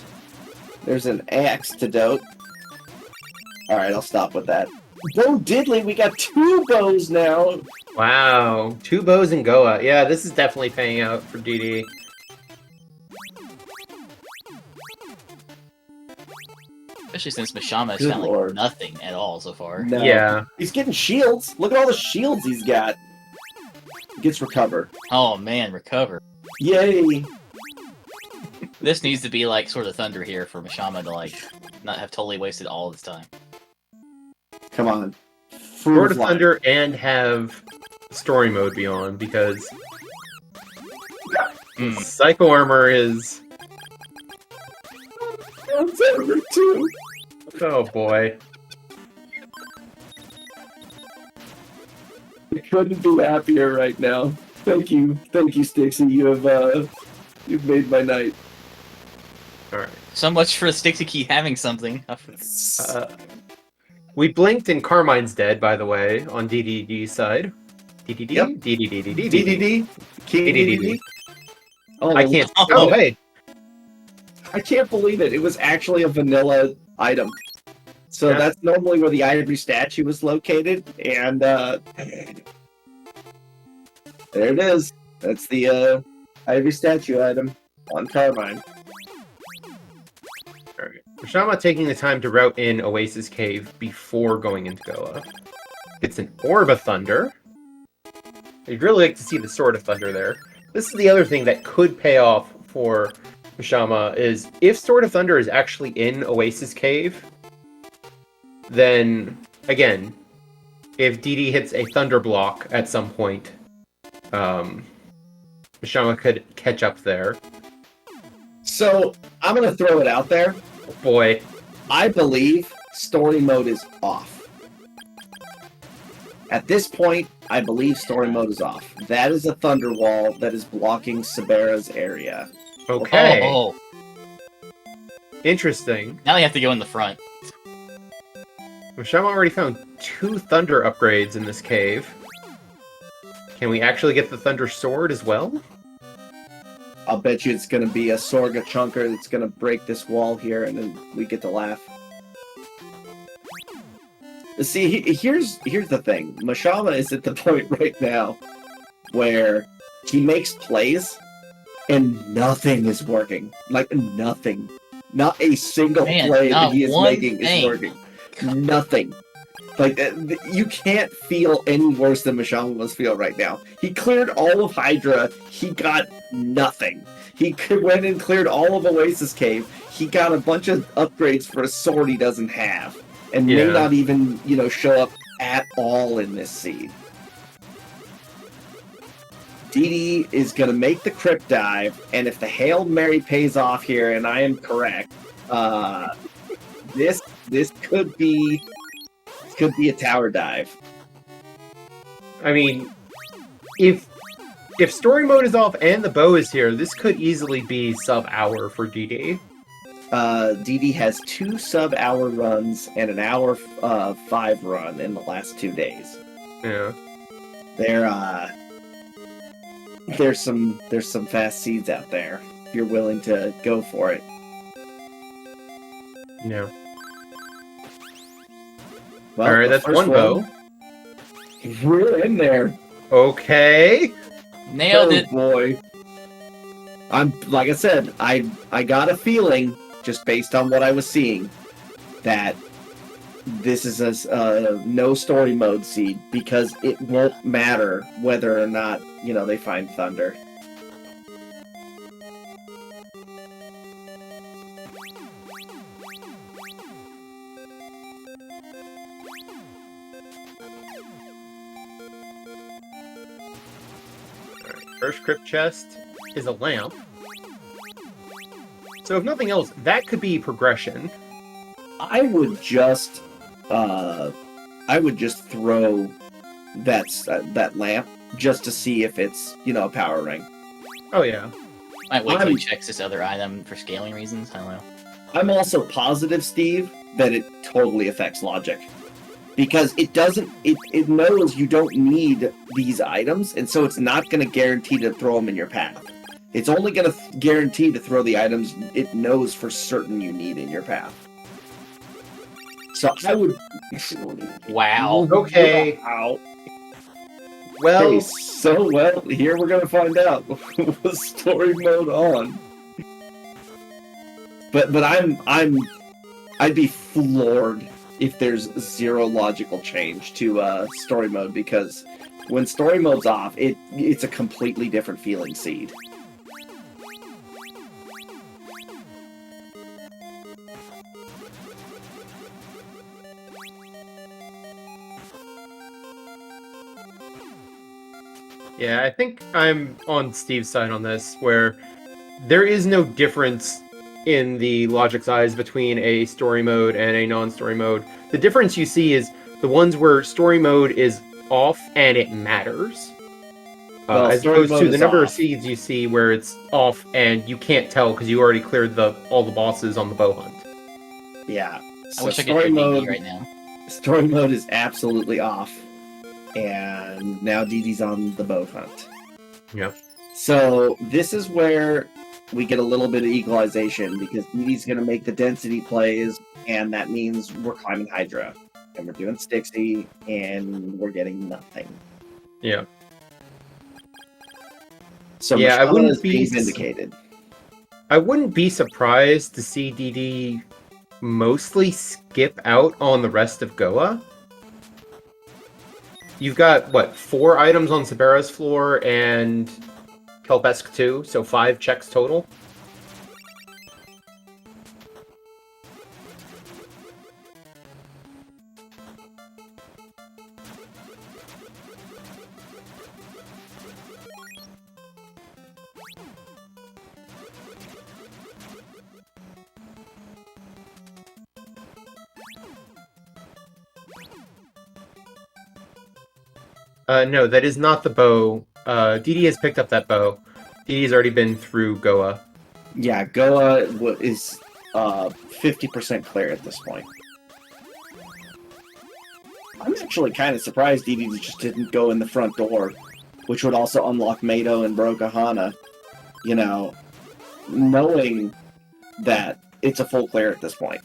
There's an axe to dote. Alright, I'll stop with that. Bo Diddley, we got 2 bows now! Wow. 2 bows in Goa. Yeah, this is definitely paying out for DD. Especially since Mashama has Good found lord. like nothing at all so far. No. Yeah. He's getting shields! Look at all the shields he's got! He gets recover. Oh man, recover. Yay! This needs to be like sort of Thunder here for Mashama to like not have totally wasted all of his time. Come on. Sword of Thunder and have story mode be on, because Psycho Armor is... That's over 2! Oh boy. I couldn't be happier right now. Thank you, Stixie. You've made my night. Alright. So much for Stixie Key having something. We blinked and Carmine's dead, by the way, on DDD's side. DDD? Yep. DDDD? DDD? Oh, I can't... Oh. Oh, hey! I can't believe it. It was actually a vanilla item. So Yeah. that's normally where the ivory statue was located, and there it is. That's the ivory statue item on Carmine. Alright. Mashama taking the time to route in Oasis Cave before going into Goa. It's an Orb of Thunder. I'd really like to see the Sword of Thunder there. This is the other thing that could pay off for Mashama, is if Sword of Thunder is actually in Oasis Cave, then, again, if DD hits a Thunder block at some point, Mashama could catch up there. So I'm gonna throw it out there. Oh boy. I believe story mode is off. At this point, I believe story mode is off. That is a thunder wall that is blocking Sabera's area. Okay. Oh, Interesting. now they have to go in the front. Mashama already found 2 Thunder upgrades in this cave. Can we actually get the Thunder Sword as well? I'll bet you it's gonna be a Sorga Chunker that's gonna break this wall here, and then we get to laugh. See, here's the thing. Mashama is at the point right now where he makes plays, and nothing is working. Like, nothing. Not a single play that he is making is working. Nothing. Like, you can't feel any worse than Mashama must feel right now. He cleared all of Hydra. He got nothing. He went and cleared all of Oasis Cave. He got a bunch of upgrades for a sword he doesn't have. And may not even, show up at all in this seed. DD is going to make the Crypt Dive, and if the Hail Mary pays off here, and I am correct, this could be a tower dive. I mean, if story mode is off and the bow is here, this could easily be sub-hour for DD. DD has 2 sub-hour runs and an hour 5 run in the last 2 days. Yeah. There's some fast seeds out there if you're willing to go for it. Yeah. Well, all right, that's one bow. We're in there. Okay. Nailed it. Boy. Like I said, I got a feeling, just based on what I was seeing, that this is a no story mode seed, because it won't matter whether or not, they find Thunder. First crypt chest is a lamp. So if nothing else, that could be progression. I would just throw that lamp just to see if it's, a power ring. Oh yeah. Might wait till he checks this other item for scaling reasons. I don't know. I'm also positive, Steve, that it totally affects logic. Because it knows you don't need these items, and so it's not going to guarantee to throw them in your path. It's only going to guarantee to throw the items it knows for certain you need in your path. So I would... Wow. Okay. Wow. Well... Okay, so, here we're going to find out. Was story mode on? But I'd be floored if there's zero logical change to story mode, because when story mode's off, it's a completely different feeling seed. Yeah, I think I'm on Steve's side on this, where there is no difference in the logic's eyes between a story mode and a non-story mode. The difference you see is the ones where story mode is off and it matters. As opposed to the number of seeds you see where it's off and you can't tell because you already cleared all the bosses on the bow hunt. Yeah. I wish I could hear DD right now. Story mode is absolutely off. And now DD's on the bow hunt. Yep. So this is where we get a little bit of equalization, because DD's going to make the density plays, and that means we're climbing Hydra. And we're doing Stixie, and we're getting nothing. Yeah. So yeah, I wouldn't be vindicated. I wouldn't be surprised to see DD mostly skip out on the rest of Goa. You've got, 4 items on Sabera's floor and Kelpesk 2, so 5 checks total. No, that is not the bow. DD has picked up that bow. DD's already been through Goa. Yeah, Goa is 50% clear at this point. I'm actually kind of surprised DD just didn't go in the front door, which would also unlock Mado and Brokahana, knowing that it's a full clear at this point.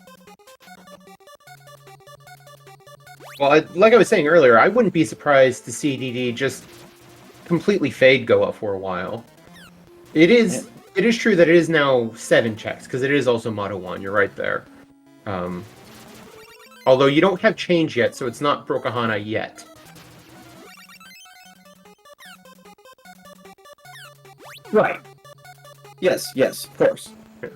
Well, like I was saying earlier, I wouldn't be surprised to see DD just completely fade go up for a while. It is true that it is now 7 checks, because it is also Moto 1, you're right there. Although you don't have change yet, so it's not Brokahana yet. Right. Yes, of course. Yeah.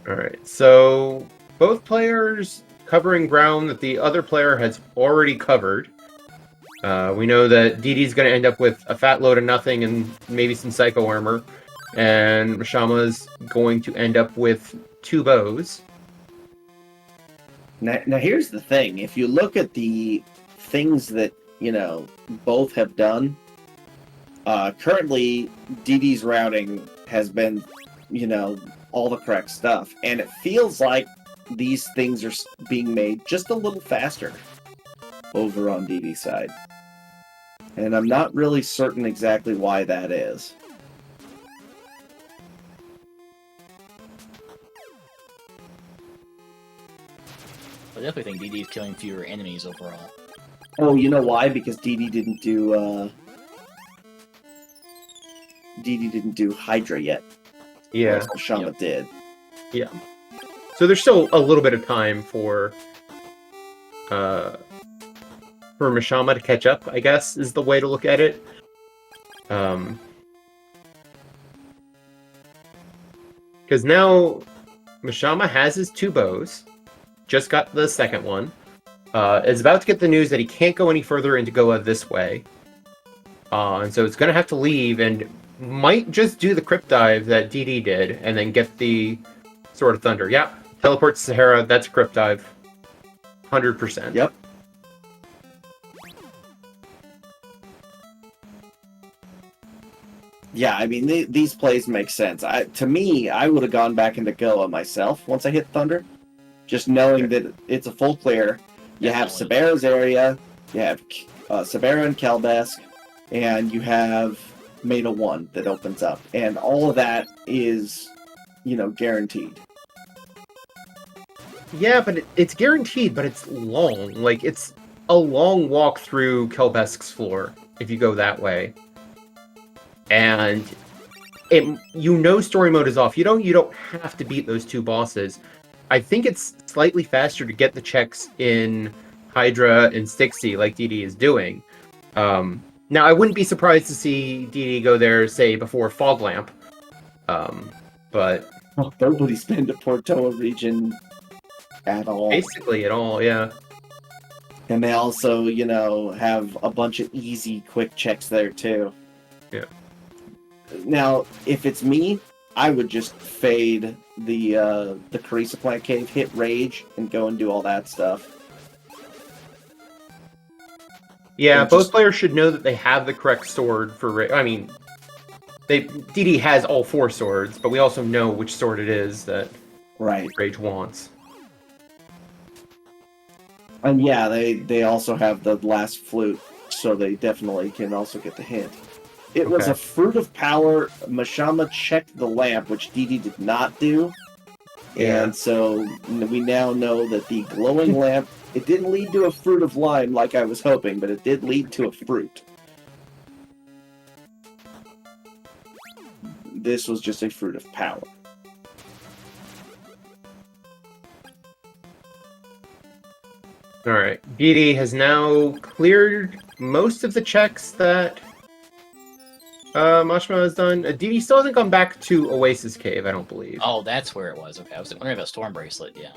Alright, so both players covering ground that the other player has already covered. We know that DD's going to end up with a fat load of nothing and maybe some Psycho Armor, and Mashama's going to end up with 2 bows. Now here's the thing. If you look at the things that, both have done, currently DD's routing has been, all the correct stuff. And it feels like these things are being made just a little faster over on DD's side. And I'm not really certain exactly why that is. I definitely think DD is killing fewer enemies overall. Oh, you know why? Because DD didn't do Hydra yet. Yeah. Mashama did. Yeah. So there's still a little bit of time for Mashama to catch up, I guess, is the way to look at it. Because now Mashama has his 2 bows, just got the second one, is about to get the news that he can't go any further into Goa this way. And so it's going to have to leave and might just do the crypt dive that DD did and then get the Sword of Thunder. Yeah, teleport to Sahara, that's a crypt dive. 100%. Yep. Yeah, I mean, these plays make sense. To me, I would have gone back into Goa myself once I hit Thunder. Just knowing that it's a full clear. You have Sabera's area, you have Sabera and Kelbesk, and you have Meta 1 that opens up. And all of that is, guaranteed. Yeah, but it's guaranteed, but it's long. Like, it's a long walk through Kelbesk's floor, if you go that way. And story mode is off. You don't have to beat those 2 bosses. I think it's slightly faster to get the checks in Hydra and Stixie, like DD is doing. Now, I wouldn't be surprised to see DD go there, say, before Fog Lamp. But... Well, nobody's been to Portoa region at all. Basically at all, yeah. And they also, have a bunch of easy, quick checks there, too. Yeah. Now, if it's me, I would just fade the Carissa Plant Cave, hit Rage, and go and do all that stuff. Yeah, both players should know that they have the correct sword for Rage. I mean, DD has all 4 swords, but we also know which sword it is that Rage wants. And yeah, they also have the last flute, so they definitely can also get the hint. It was a Fruit of Power. Mashama checked the lamp, which DD did not do. Yeah. And so we now know that the glowing lamp, it didn't lead to a Fruit of Lime like I was hoping, but it did lead to a fruit. This was just a Fruit of Power. Alright, DD has now cleared most of the checks that Mashima has done. DD still hasn't gone back to Oasis Cave, I don't believe. Oh, that's where it was. Okay, I was wondering about Storm Bracelet, yeah.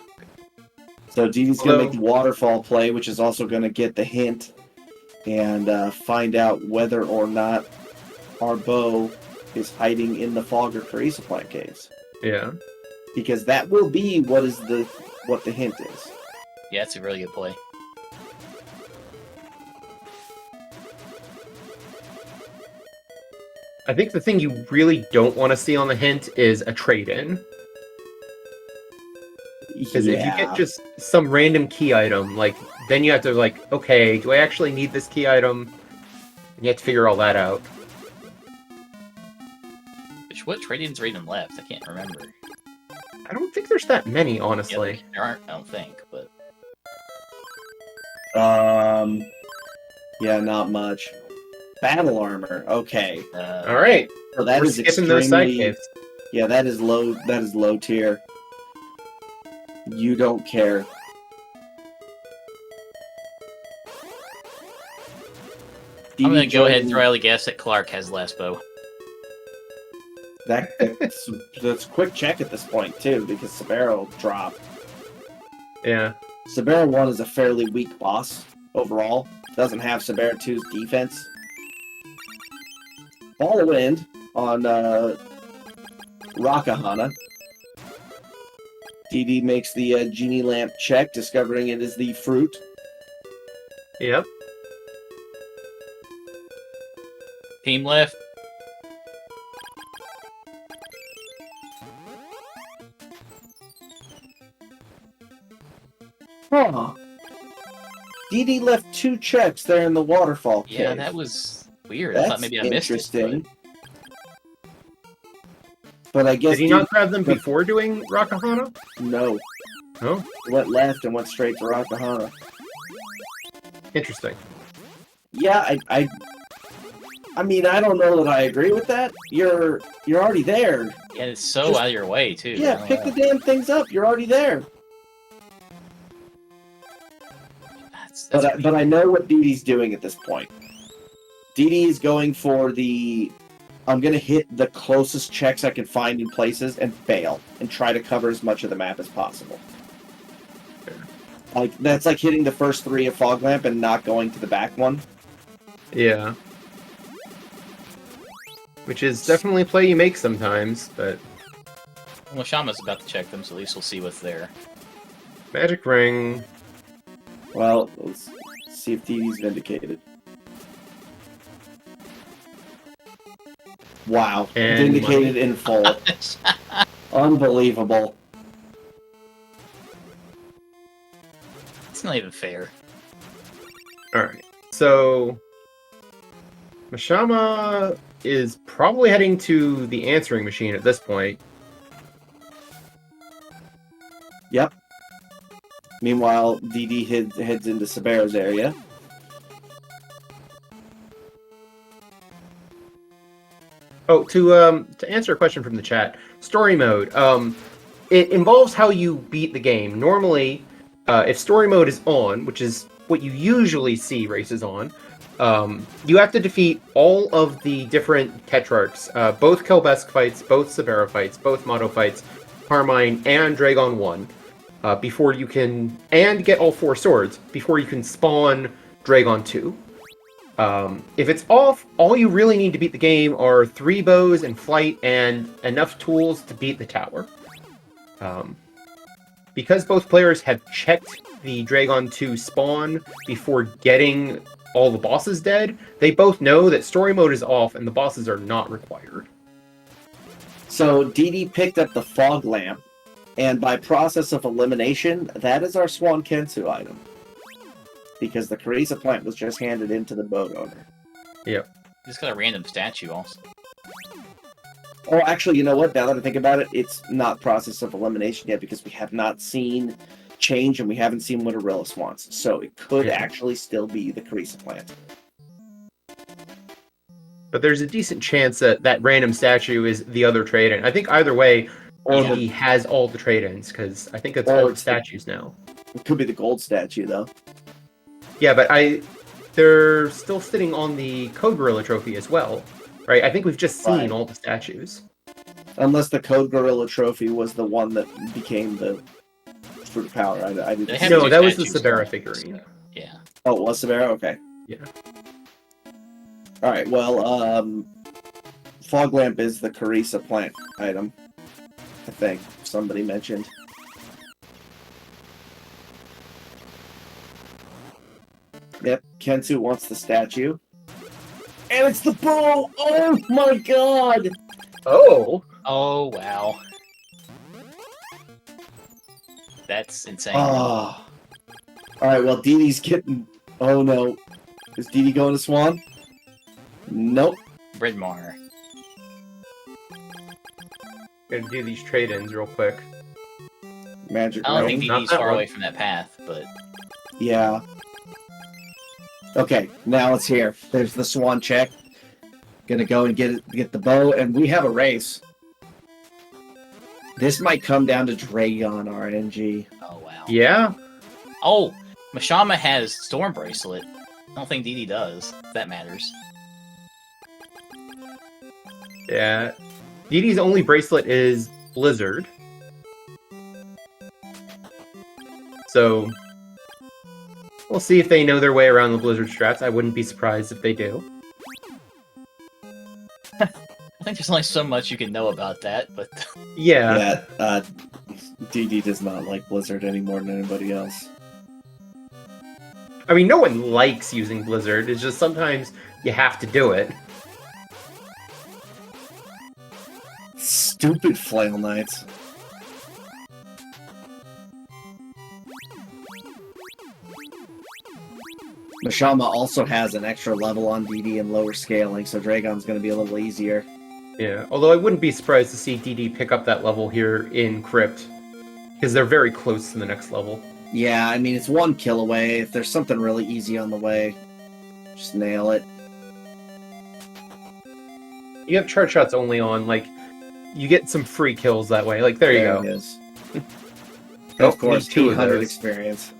So DD's going to make the waterfall play, which is also going to get the hint and find out whether or not our bow is hiding in the fog or Carissa Plant Caves. Yeah. Because that will be what the hint is. Yeah, it's a really good play. I think the thing you really don't want to see on the hint is a trade-in. Because if you get just some random key item, then you have to, okay, do I actually need this key item? And you have to figure all that out. What trade-ins are even left? I can't remember. I don't think there's that many, Yeah, honestly. there aren't, I don't think, but Yeah, not much. Battle armor. Okay. All right, So that we're is skipping those side extremely. caves. Yeah, that is low. That is low tier. You don't care. I'm gonna DD go ahead and joining- throw out a guess that Clark has last bow. That's a quick check at this point too, because Sabero dropped. Yeah. Sabero 1 is a fairly weak boss overall. Doesn't have Sabero 2's defense. Ball of Wind on Rakahana. DD makes the genie lamp check, discovering it is the fruit. Yep. Team left. Huh. DD left 2 checks there in the waterfall cave. Yeah, that was weird. That's I thought maybe I missed it. interesting. But I guess Did he DD not grab them before doing Rakahana? No. Oh, He went left and went straight to Rakahana. interesting. Yeah, I mean, I don't know that I agree with that. You're already there. Yeah, it's so Just- out of your way too. I Yeah, don't pick the know. damn things up. You're already there. That's But I know what DD's doing at this point. DD is going for the. I'm gonna hit the closest checks I can find in places and fail, and try to cover as much of the map as possible. Like that's like hitting the first 3 of Fog Lamp and not going to the back one. Yeah. Which is definitely a play you make sometimes, but well, Shama's about to check them, so at least we'll see what's there. Magic Ring. Well, let's see if DD's vindicated. Wow, And vindicated in full. Unbelievable. It's not even fair. Alright, so Mashama is probably heading to the answering machine at this point. Yep. Meanwhile, DD heads into Sabero's area. Oh, to answer a question from the chat, story mode. It involves how you beat the game. Normally, if story mode is on, which is what you usually see races on, you have to defeat all of the different Tetrarchs, both Kelbesk fights, both Sabero fights, both Motto fights, Carmine, and Dragon 1, before you can, and get all 4 swords, before you can spawn Dragon 2. If it's off, all you really need to beat the game are 3 bows and flight and enough tools to beat the tower. Because both players have checked the Dragon 2 spawn before getting all the bosses dead, they both know that story mode is off and the bosses are not required. So DD picked up the Fog Lamp, and by process of elimination, that is our Swan Kensu item. Because the Carissa plant was just handed into the boat owner. Just got a random statue also. Oh, actually, you know what? Now that I think about it, it's not process of elimination yet because we have not seen change and we haven't seen what Arillis wants. So it could actually still be the Carissa plant. But there's a decent chance that that random statue is the other trade-in. I think either way, Or he has all the trade-ins, because I think it's Or all the it's the- statues now. it could be the gold statue, though. Yeah, but they're still sitting on the Code Gorilla trophy as well, right? I think we've just seen Right. all the statues. Unless the Code Gorilla trophy was the one that became the Fruit of Power. I didn't They see have No, two that was the statues Sabera left, figurine. so, yeah. Oh, it was Sabera? Okay. Yeah. Alright, well, Fog Lamp is the Carissa plant item. I think somebody mentioned. Yep, Kensu wants the statue. And it's the bow! Oh my god! Oh! Oh wow. That's insane. Ah. Alright, well, DD's getting. Oh no. Is DD going to Swan? Nope. Bryn Mawr. Gonna do these trade-ins real quick. Magic I don't think Ring. Not DD's that far one. away from that path, but Yeah. Okay, now it's here. There's the swan check. Gonna go and get the bow, and we have a race. This might come down to Dragon RNG. oh wow. Yeah. Oh, Mashama has Storm Bracelet. I don't think DD does. If that matters. Yeah. DD's only bracelet is Blizzard. So we'll see if they know their way around the Blizzard strats. I wouldn't be surprised if they do. I think there's only so much you can know about that, but Yeah. Yeah, DD does not like Blizzard any more than anybody else. I mean, no one likes using Blizzard. It's just sometimes you have to do it. Stupid Flail Knights. Mashama also has an extra level on DD and lower scaling, so Dragon's going to be a little easier. Yeah. Although I wouldn't be surprised to see DD pick up that level here in Crypt. Because they're very close to the next level. Yeah, I mean, it's 1 kill away. If there's something really easy on the way, just nail it. You have charge shots only on, like, you get some free kills that way. Like, there you go. It is. Oh, Of course, need 2 of 200 those. experience.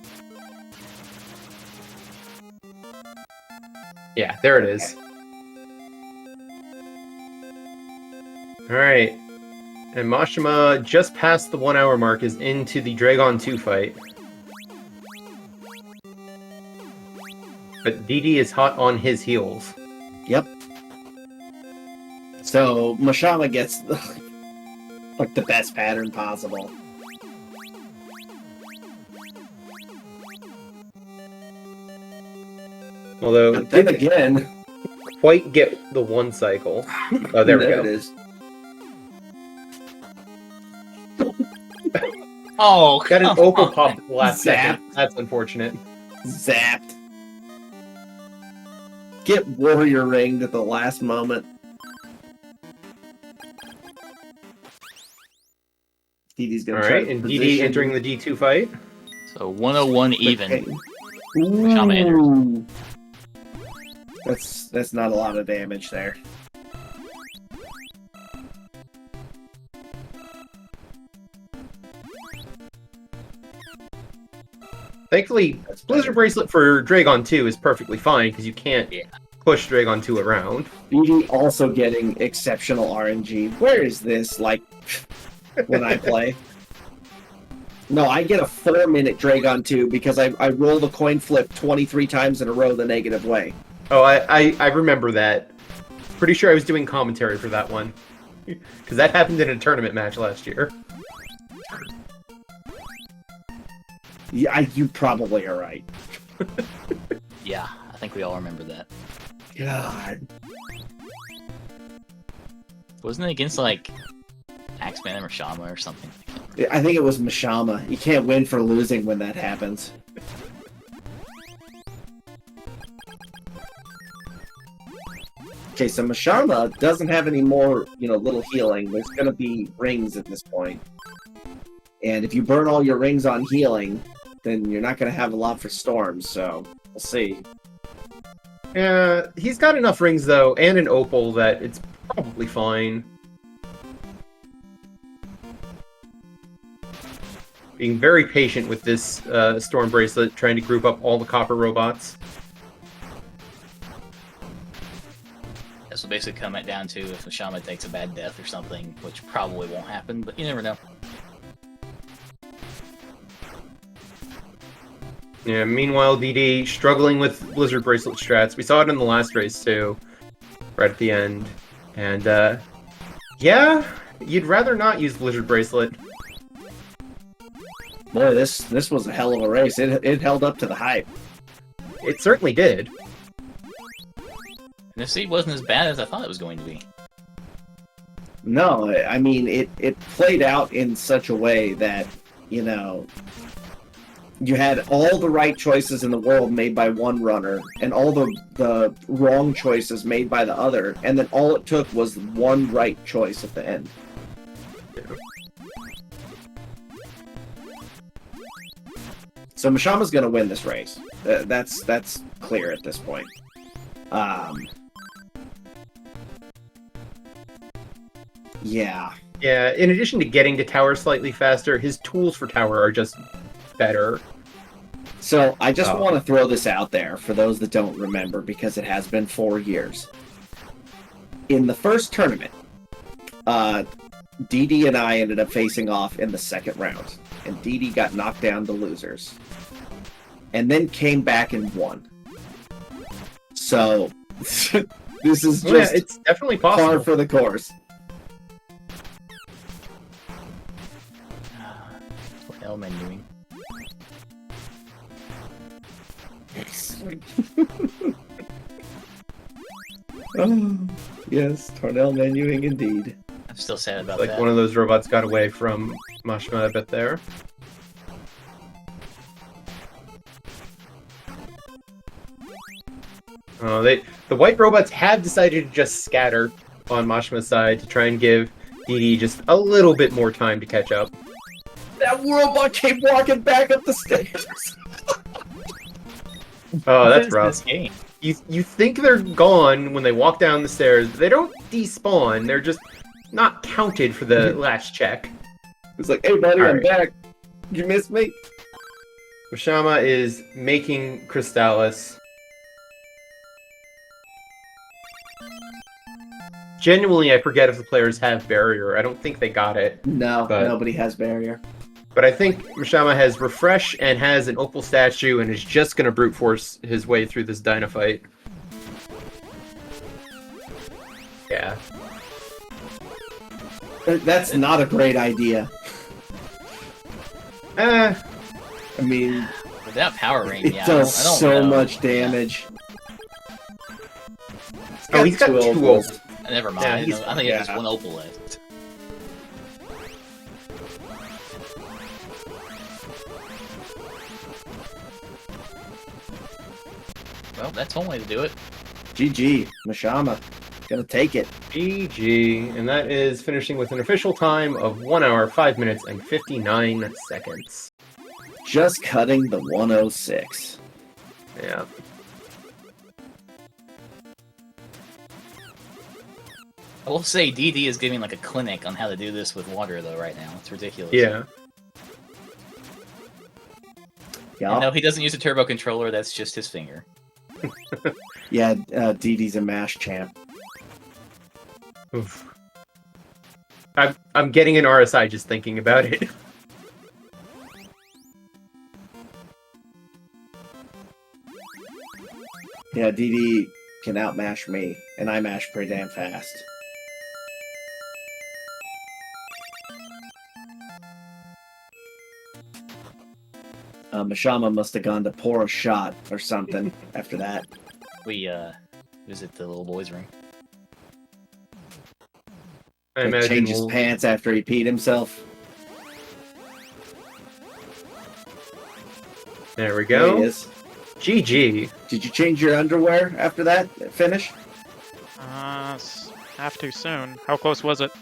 Yeah, there it is. Alright. And Mashima, just past the 1 hour mark, is into the Dragon 2 fight. But DD is hot on his heels. Yep. So, Mashama gets, like, the best pattern possible. Although, But then didn't again... quite get the 1 cycle. Oh, there we go. it is. oh, Got an come opal on. pop at the last Zap. second. That's unfortunate. Zapped. Get Warrior Ringed at the last moment. DD's gonna try Alright, to and DD position- entering the D2 fight. So 101 even. Ooh. entered. That's not a lot of damage there. Thankfully, That's Blizzard better. Bracelet for Dragon 2 is perfectly fine, because you can't push Dragon 2 around. DD also getting exceptional RNG. Where is this, like, when I play? No, I get a 4-minute Dragon 2 because I rolled a coin flip 23 times in a row the negative way. Oh, I remember that. Pretty sure I was doing commentary for that one. Because that happened in a tournament match last year. Yeah, you probably are right. Yeah, I think we all remember that. God. Wasn't it against like Axeman or Shama or something? I think it was Mashama. You can't win for losing when that happens. Okay, so Mashama doesn't have any more, little healing. There's gonna be rings at this point. And if you burn all your rings on healing, then you're not gonna have a lot for storms, so we'll see. Yeah, he's got enough rings, though, and an opal that it's probably fine. Being very patient with this Storm Bracelet, trying to group up all the copper robots. This will basically come it down to if the Shaman takes a bad death or something, which probably won't happen, but you never know. Yeah, meanwhile, DD struggling with Blizzard Bracelet strats. We saw it in the last race, too, right at the end. And, yeah, you'd rather not use Blizzard Bracelet. Boy, this was a hell of a race. It held up to the hype. It certainly did. And the seed wasn't as bad as I thought it was going to be. No, I mean, it played out in such a way that, you had all the right choices in the world made by one runner, and all the wrong choices made by the other, and then all it took was one right choice at the end. So Mashama's going to win this race. That's clear at this point. Yeah. Yeah, in addition to getting to tower slightly faster, his tools for tower are just better. So I just want to throw this out there for those that don't remember, because it has been 4 years. In the first tournament, DD and I ended up facing off in the second round, and DD got knocked down to losers, and then came back and won. So this is just it's definitely possible. par for the course. What the hell am I doing? Oh, yes, Tornell menuing indeed. I'm still sad about Like that. one of those robots got away from Mashima a bit there. Oh, the white robots have decided to just scatter on Mashima's side to try and give DD just a little bit more time to catch up. That robot came walking back up the stairs. Oh, What that's is rough. This game? You think they're gone when they walk down the stairs, but they don't despawn. They're just not counted for the last check. It's like, hey buddy, I'm Alright. back. You missed me? Mashama is making Crystalis. Genuinely, I forget if the players have barrier. I don't think they got it. No, But- nobody has barrier. But I think Mashama has refresh and has an opal statue and is just going to brute force his way through this dino fight. Yeah. That's not a great idea. Eh, I mean, Without power ring, it yeah. does I don't so know. much damage. oh, he's got two opals. opals. Never mind. Yeah, I he's- think there's just yeah. one opal left. Well, that's one way to do it. GG, Mashama. Gonna take it. GG. And that is finishing with an official time of 1 hour, 5 minutes, and 59 seconds. Just cutting the 106. Yeah. I will say DD is giving like a clinic on how to do this with water though right now. It's ridiculous. Yeah. Yeah, And no, he doesn't use a turbo controller, that's just his finger. yeah. DD's a MASH champ. Oof. I'm getting an RSI just thinking about it. Yeah, DD can outmash me, and I mash pretty damn fast. Mashama must have gone to pour a shot or something after that. We visit the little boys' room. I Like, imagine change his we'll- pants after he peed himself. There we There he go. is. GG. Did you change your underwear after that finish? Have to soon. How close was it?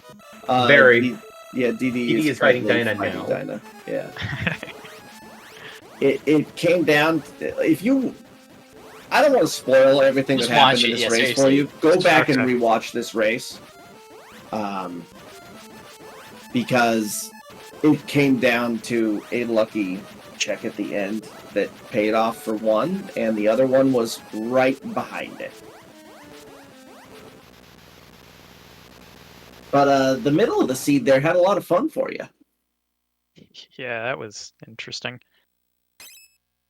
Very. Yeah, DD DD is fighting currently Dinah fighting now. Dinah. Yeah. It came down. If you, I don't want to spoil everything Just that happened watch in it, this yeah, race for seriously. you. Go back and Okay. rewatch this race, because it came down to a lucky check at the end that paid off for one, and the other one was right behind it. But the middle of the seed there had a lot of fun for you. Yeah, that was interesting.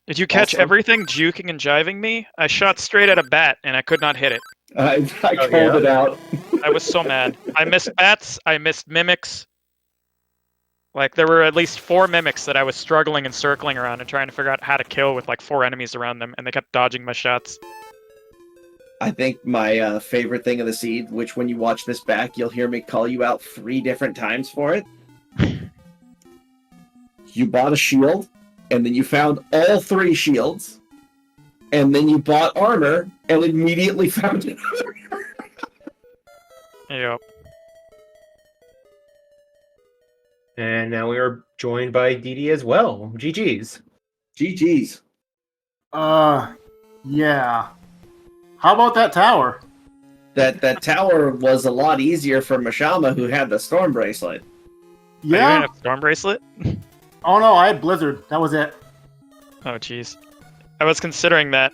Did you catch Also- everything juking and jiving me? I shot straight at a bat and I could not hit it. I Oh, called yeah? it out. I was so mad. I missed bats, I missed mimics. Like, there were at least 4 mimics that I was struggling and circling around and trying to figure out how to kill with like 4 enemies around them, and they kept dodging my shots. I think my favorite thing of the seed, which when you watch this back, you'll hear me call you out 3 different times for it. You bought a shield, and then you found all 3 shields, and then you bought armor, and immediately found another. Yep. And now we are joined by DD as well. GG's. GG's. Yeah. How about that tower? That tower was a lot easier for Mashama, who had the storm bracelet. You Yeah. have Storm Bracelet? Oh no, I had Blizzard. That was it. Oh, jeez. I was considering that.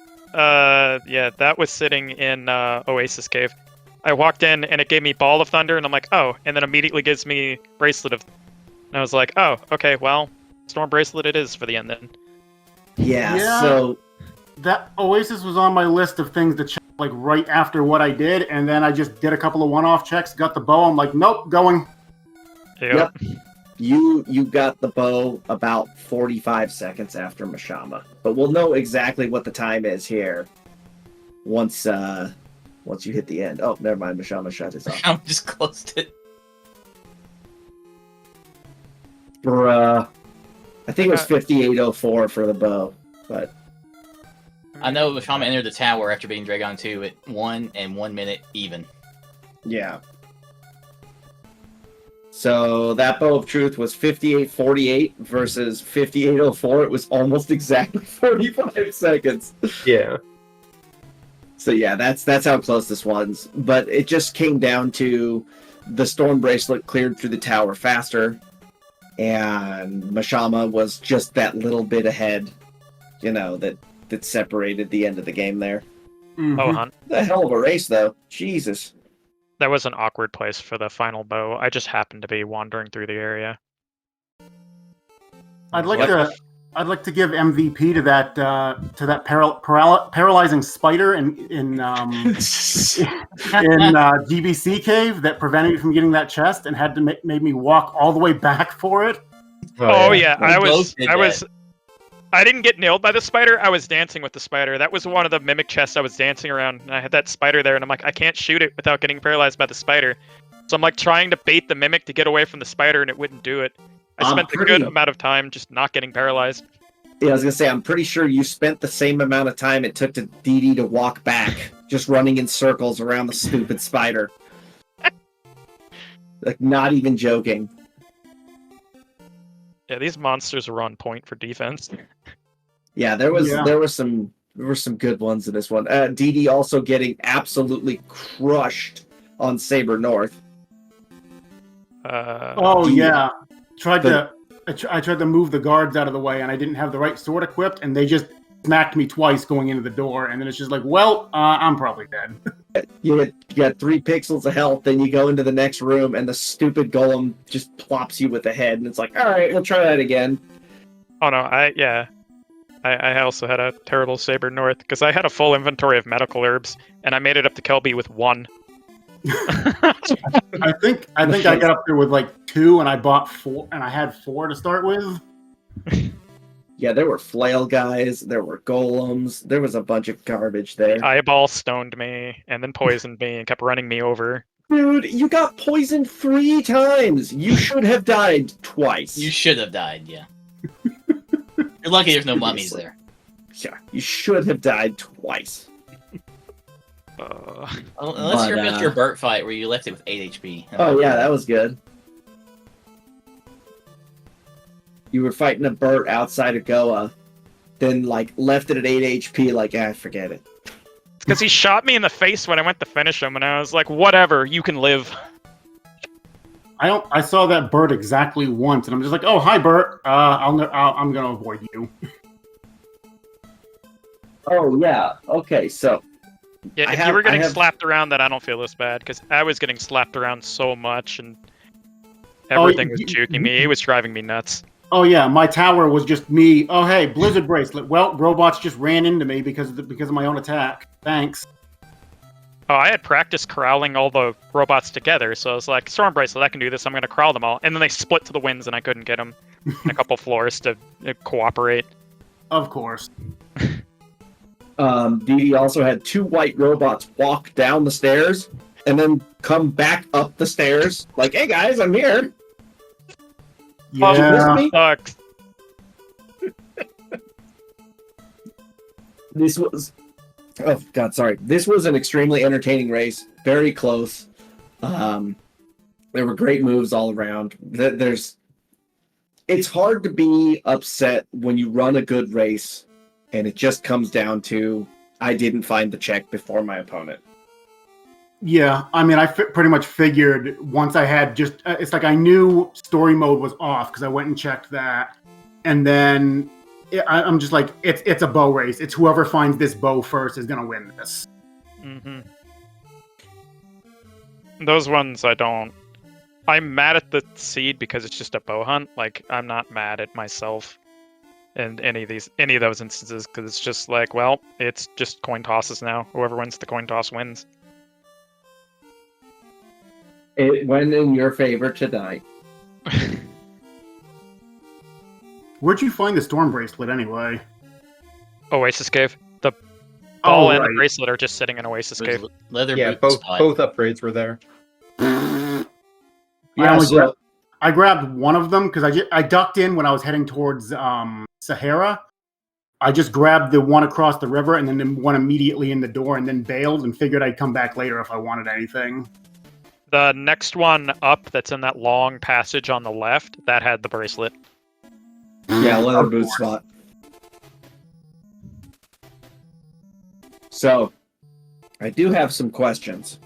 Yeah, that was sitting in Oasis Cave. I walked in and it gave me Ball of Thunder, and I'm like, oh, and then immediately gives me Bracelet of. And I was like, oh, okay, well, Storm Bracelet it is for the end then. Yeah. So That Oasis was on my list of things to check, like right after what I did, and then I just did a couple of one-off checks, got the bow. I'm like, nope, going. Yep. you got the bow about 45 seconds after Mashama, but we'll know exactly what the time is here once you hit the end. Oh, never mind. Mashama shut his off. I just closed it. For I think it was 58:04 for the bow, but I know Mashama entered the tower after beating Dragon 2 at 1 and 1 minute even. yeah. So that bow of truth was 58:48 versus 58:04. It was almost exactly 45 seconds. Yeah. So yeah, that's how close this was. But it just came down to the storm bracelet cleared through the tower faster, and Mashama was just that little bit ahead, that separated the end of the game there. Mhm. Oh, hunt. The hell of a race, though. Jesus. That was an awkward place for the final bow. I just happened to be wandering through the area. I'd like What? to give MVP to that paralyzing spider in GBC cave that prevented me from getting that chest and had to made me walk all the way back for it. Oh yeah, We both did that. I didn't get nailed by the spider. I was dancing with the spider. That was one of the mimic chests I was dancing around. And I had that spider there, and I'm like, I can't shoot it without getting paralyzed by the spider. So I'm like trying to bait the mimic to get away from the spider, and it wouldn't do it. I spent a good amount of time just not getting paralyzed. Yeah, I was gonna say, I'm pretty sure you spent the same amount of time it took to DD to walk back, just running in circles around the stupid spider. Like, not even joking. Yeah, these monsters are on point for defense. Yeah, there were some good ones in this one. DD also getting absolutely crushed on Saber North. Oh yeah, I tried to move the guards out of the way, and I didn't have the right sword equipped, and they just smacked me twice going into the door, and then it's just like, well, I'm probably dead. You got 3 pixels of health, then you go into the next room, and the stupid golem just plops you with the head, and it's like, all right, we'll try that again. Oh no, I also had a terrible Saber North because I had a full inventory of medical herbs, and I made it up to Kelby with 1. I think I got up there with like 2, and I bought 4, and I had 4 to start with. Yeah, there were flail guys, there were golems, there was a bunch of garbage there. Eyeball stoned me and then poisoned me and kept running me over. Dude, you got poisoned 3 times! You should have died twice. You should have died, yeah. You're lucky there's no mummies there. Yeah, you should have died twice. Unless But, you're just your Burt fight where you left it with 8 HP. Oh yeah, that was good. You were fighting a Burt outside of Goa, then left it at 8 HP, forget it. Because he shot me in the face when I went to finish him, and I was like, whatever, you can live. I saw that bird exactly once, and I'm just like, oh, hi, Bert. I'm gonna avoid you. Oh yeah, okay, so Yeah, if you were getting slapped around, then I don't feel this bad, because I was getting slapped around so much, and everything was juking me. It was driving me nuts. Oh yeah, my tower was just me. Oh hey, Blizzard bracelet. Well, robots just ran into me because of my own attack. Thanks. Oh, I had practice corralling all the robots together, so I was like, Storm Bracelet, I can do this, I'm going to corral them all. And then they split to the winds, and I couldn't get them in a couple floors to cooperate. Of course. Dee also had 2 white robots walk down the stairs, and then come back up the stairs, like, hey guys, I'm here. Yeah. Sucks. This was... Oh, God, sorry. This was an extremely entertaining race. Very close. There were great moves all around. it's hard to be upset when you run a good race and it just comes down to I didn't find the check before my opponent. Yeah, I mean, pretty much figured once I had just, it's like I knew story mode was off because I went and checked that. And then I'm just like, it's a bow race. It's whoever finds this bow first is going to win this. Mm-hmm. Those ones I don't. I'm mad at the seed because it's just a bow hunt. Like, I'm not mad at myself in any of those instances because it's just like, well, it's just coin tosses now. Whoever wins the coin toss wins. It went in your favor tonight. Where'd you find the storm bracelet anyway? Oasis Cave. The ball and right. the bracelet are just sitting in Oasis Cave. Leather Yeah, boot both spot. upgrades were there. I grabbed one of them because I ducked in when I was heading towards Sahara. I just grabbed the one across the river and then the one immediately in the door and then bailed and figured I'd come back later if I wanted anything. The next one up that's in that long passage on the left, that had the bracelet. Yeah, leather boot spot. So, I do have some questions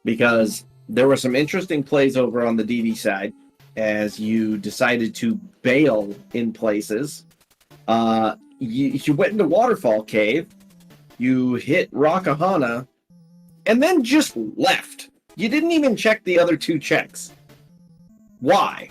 because there were some interesting plays over on the DD side as you decided to bail in places. You went into Waterfall Cave, you hit Rakahana, and then just left. You didn't even check the other two checks. Why?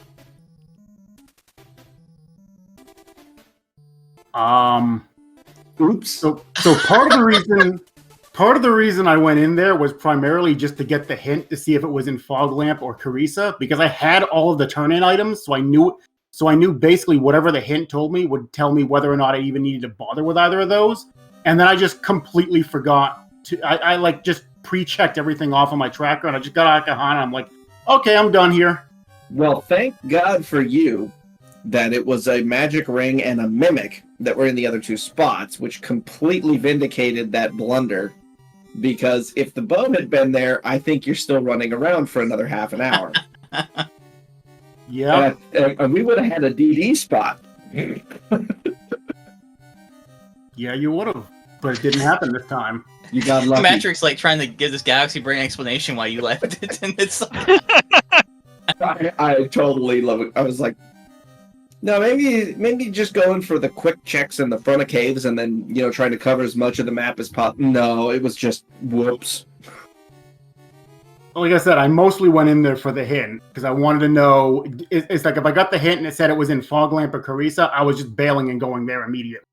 Oops. So part of the reason I went in there was primarily just to get the hint to see if it was in Fog Lamp or Carissa, because I had all of the turn-in items, so I knew basically whatever the hint told me would tell me whether or not I even needed to bother with either of those. And then I just completely forgot to. I like just pre-checked everything off on my tracker, and I just got Akahana. I'm like, okay, I'm done here. Well, thank God for you that it was a magic ring and a mimic that were in the other two spots, which completely vindicated that blunder. Because if the bow had been there, I think you're still running around for another half an hour. Yeah. And we would have had a DD spot. Yeah, you would have. But it didn't happen this time. You got lucky. Matrix like trying to give this Galaxy Brain explanation why you left it, and it's I totally love it. I was like, no, maybe just going for the quick checks in the front of caves and then, trying to cover as much of the map as possible. No, it was just whoops. Like I said, I mostly went in there for the hint because I wanted to know. It's like if I got the hint and it said it was in Fog Lamp or Carissa, I was just bailing and going there immediately.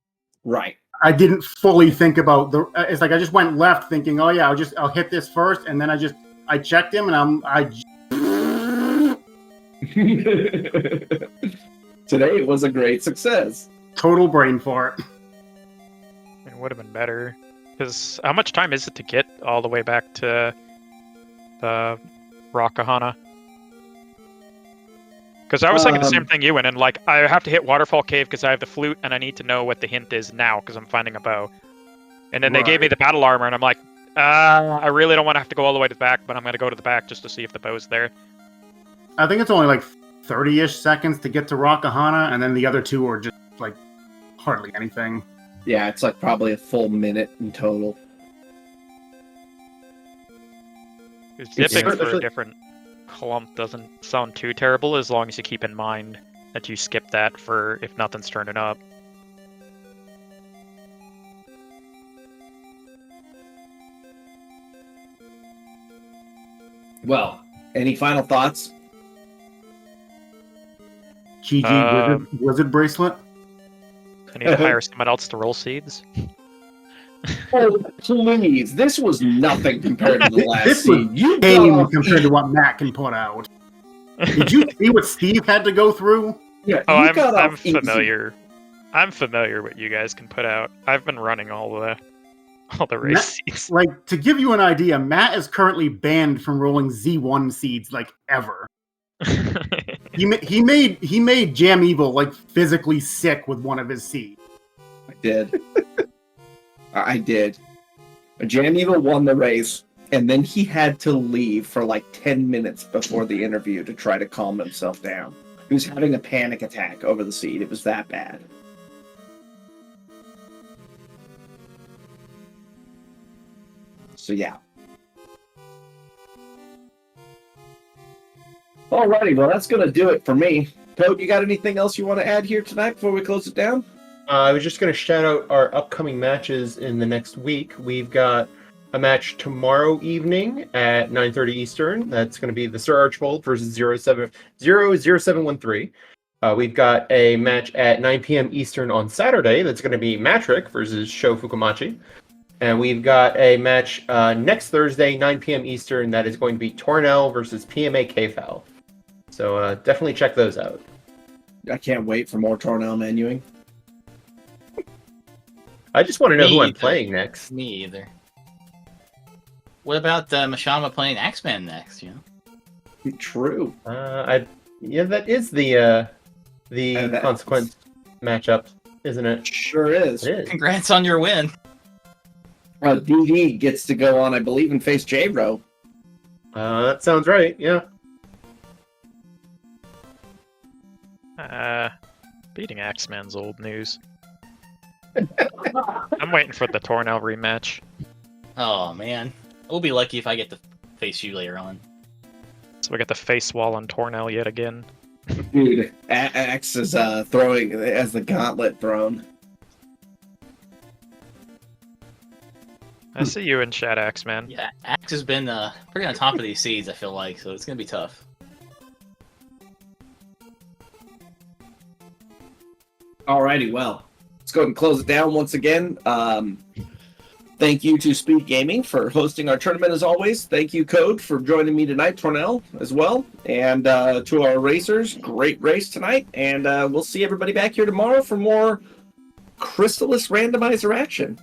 Right. I didn't fully think about the. It's like I just went left, thinking, "Oh yeah, I'll hit this first," and then I checked him, and Today it was a great success. Total brain fart. It would have been better. Because how much time is it to get all the way back to the Rakahana? Because I was thinking the same thing you went in. Like, I have to hit Waterfall Cave because I have the flute, and I need to know what the hint is now because I'm finding a bow. And then they gave me the battle armor, and I'm like, I really don't want to have to go all the way to the back, but I'm going to go to the back just to see if the bow's there. I think it's only like 30-ish seconds to get to Rakahana, and then the other two are just like hardly anything. Yeah, it's like probably a full minute in total. Zipping for a different clump doesn't sound too terrible as long as you keep in mind that you skip that for if nothing's turning up. Well, any final thoughts? GG wizard bracelet. I need to hire someone else to roll seeds. Oh, please. This was nothing compared to the last This scene. was You game got compared to what Matt can put out. Did you see what Steve had to go through? Yeah, Oh, you got I'm off easy. familiar. I'm familiar what you guys can put out. I've been running all the race seeds. Like, to give you an idea, Matt is currently banned from rolling Z1 seeds, like, ever. He made Jam Evil, like, physically sick with one of his seeds. I did. I did. Jam Evil won the race, and then he had to leave for like 10 minutes before the interview to try to calm himself down. He was having a panic attack over the seed. It was that bad. So yeah. Alrighty, well that's gonna do it for me. Toad, you got anything else you want to add here tonight before we close it down? I was just going to shout out our upcoming matches in the next week. We've got a match tomorrow evening at 9:30 Eastern. That's going to be the Sir Archibald versus 00713. We've got a match at 9 p.m. Eastern on Saturday. That's going to be Matrick versus Sho Fukumachi. And we've got a match next Thursday, 9 p.m. Eastern. That is going to be Tornell versus PMA KFAL. So definitely check those out. I can't wait for more Tornell menuing. I just want to know Me who I'm either. playing next. Me either. What about Mashama playing Axeman next? You know. True. Yeah, that is the that's- consequence matchup, isn't it? Sure is. It is. Congrats on your win. DD gets to go on, I believe, and face J-Ro. That sounds right. Yeah. Beating Axeman's old news. I'm waiting for the Tornell rematch. Oh man, we'll be lucky if I get to face you later on. So we got the face wall on Tornell yet again. Dude, Axe is throwing as the gauntlet thrown. I see you in chat, Axeman. Yeah, Axe has been pretty on top of these seeds. I feel like, so it's gonna be tough. Alrighty, well, let's go ahead and close it down once again. Thank you to Speedgaming for hosting our tournament as always. Thank you, Code, for joining me tonight, Tornell, as well. And to our racers, great race tonight. And we'll see everybody back here tomorrow for more Crystalis Randomizer action.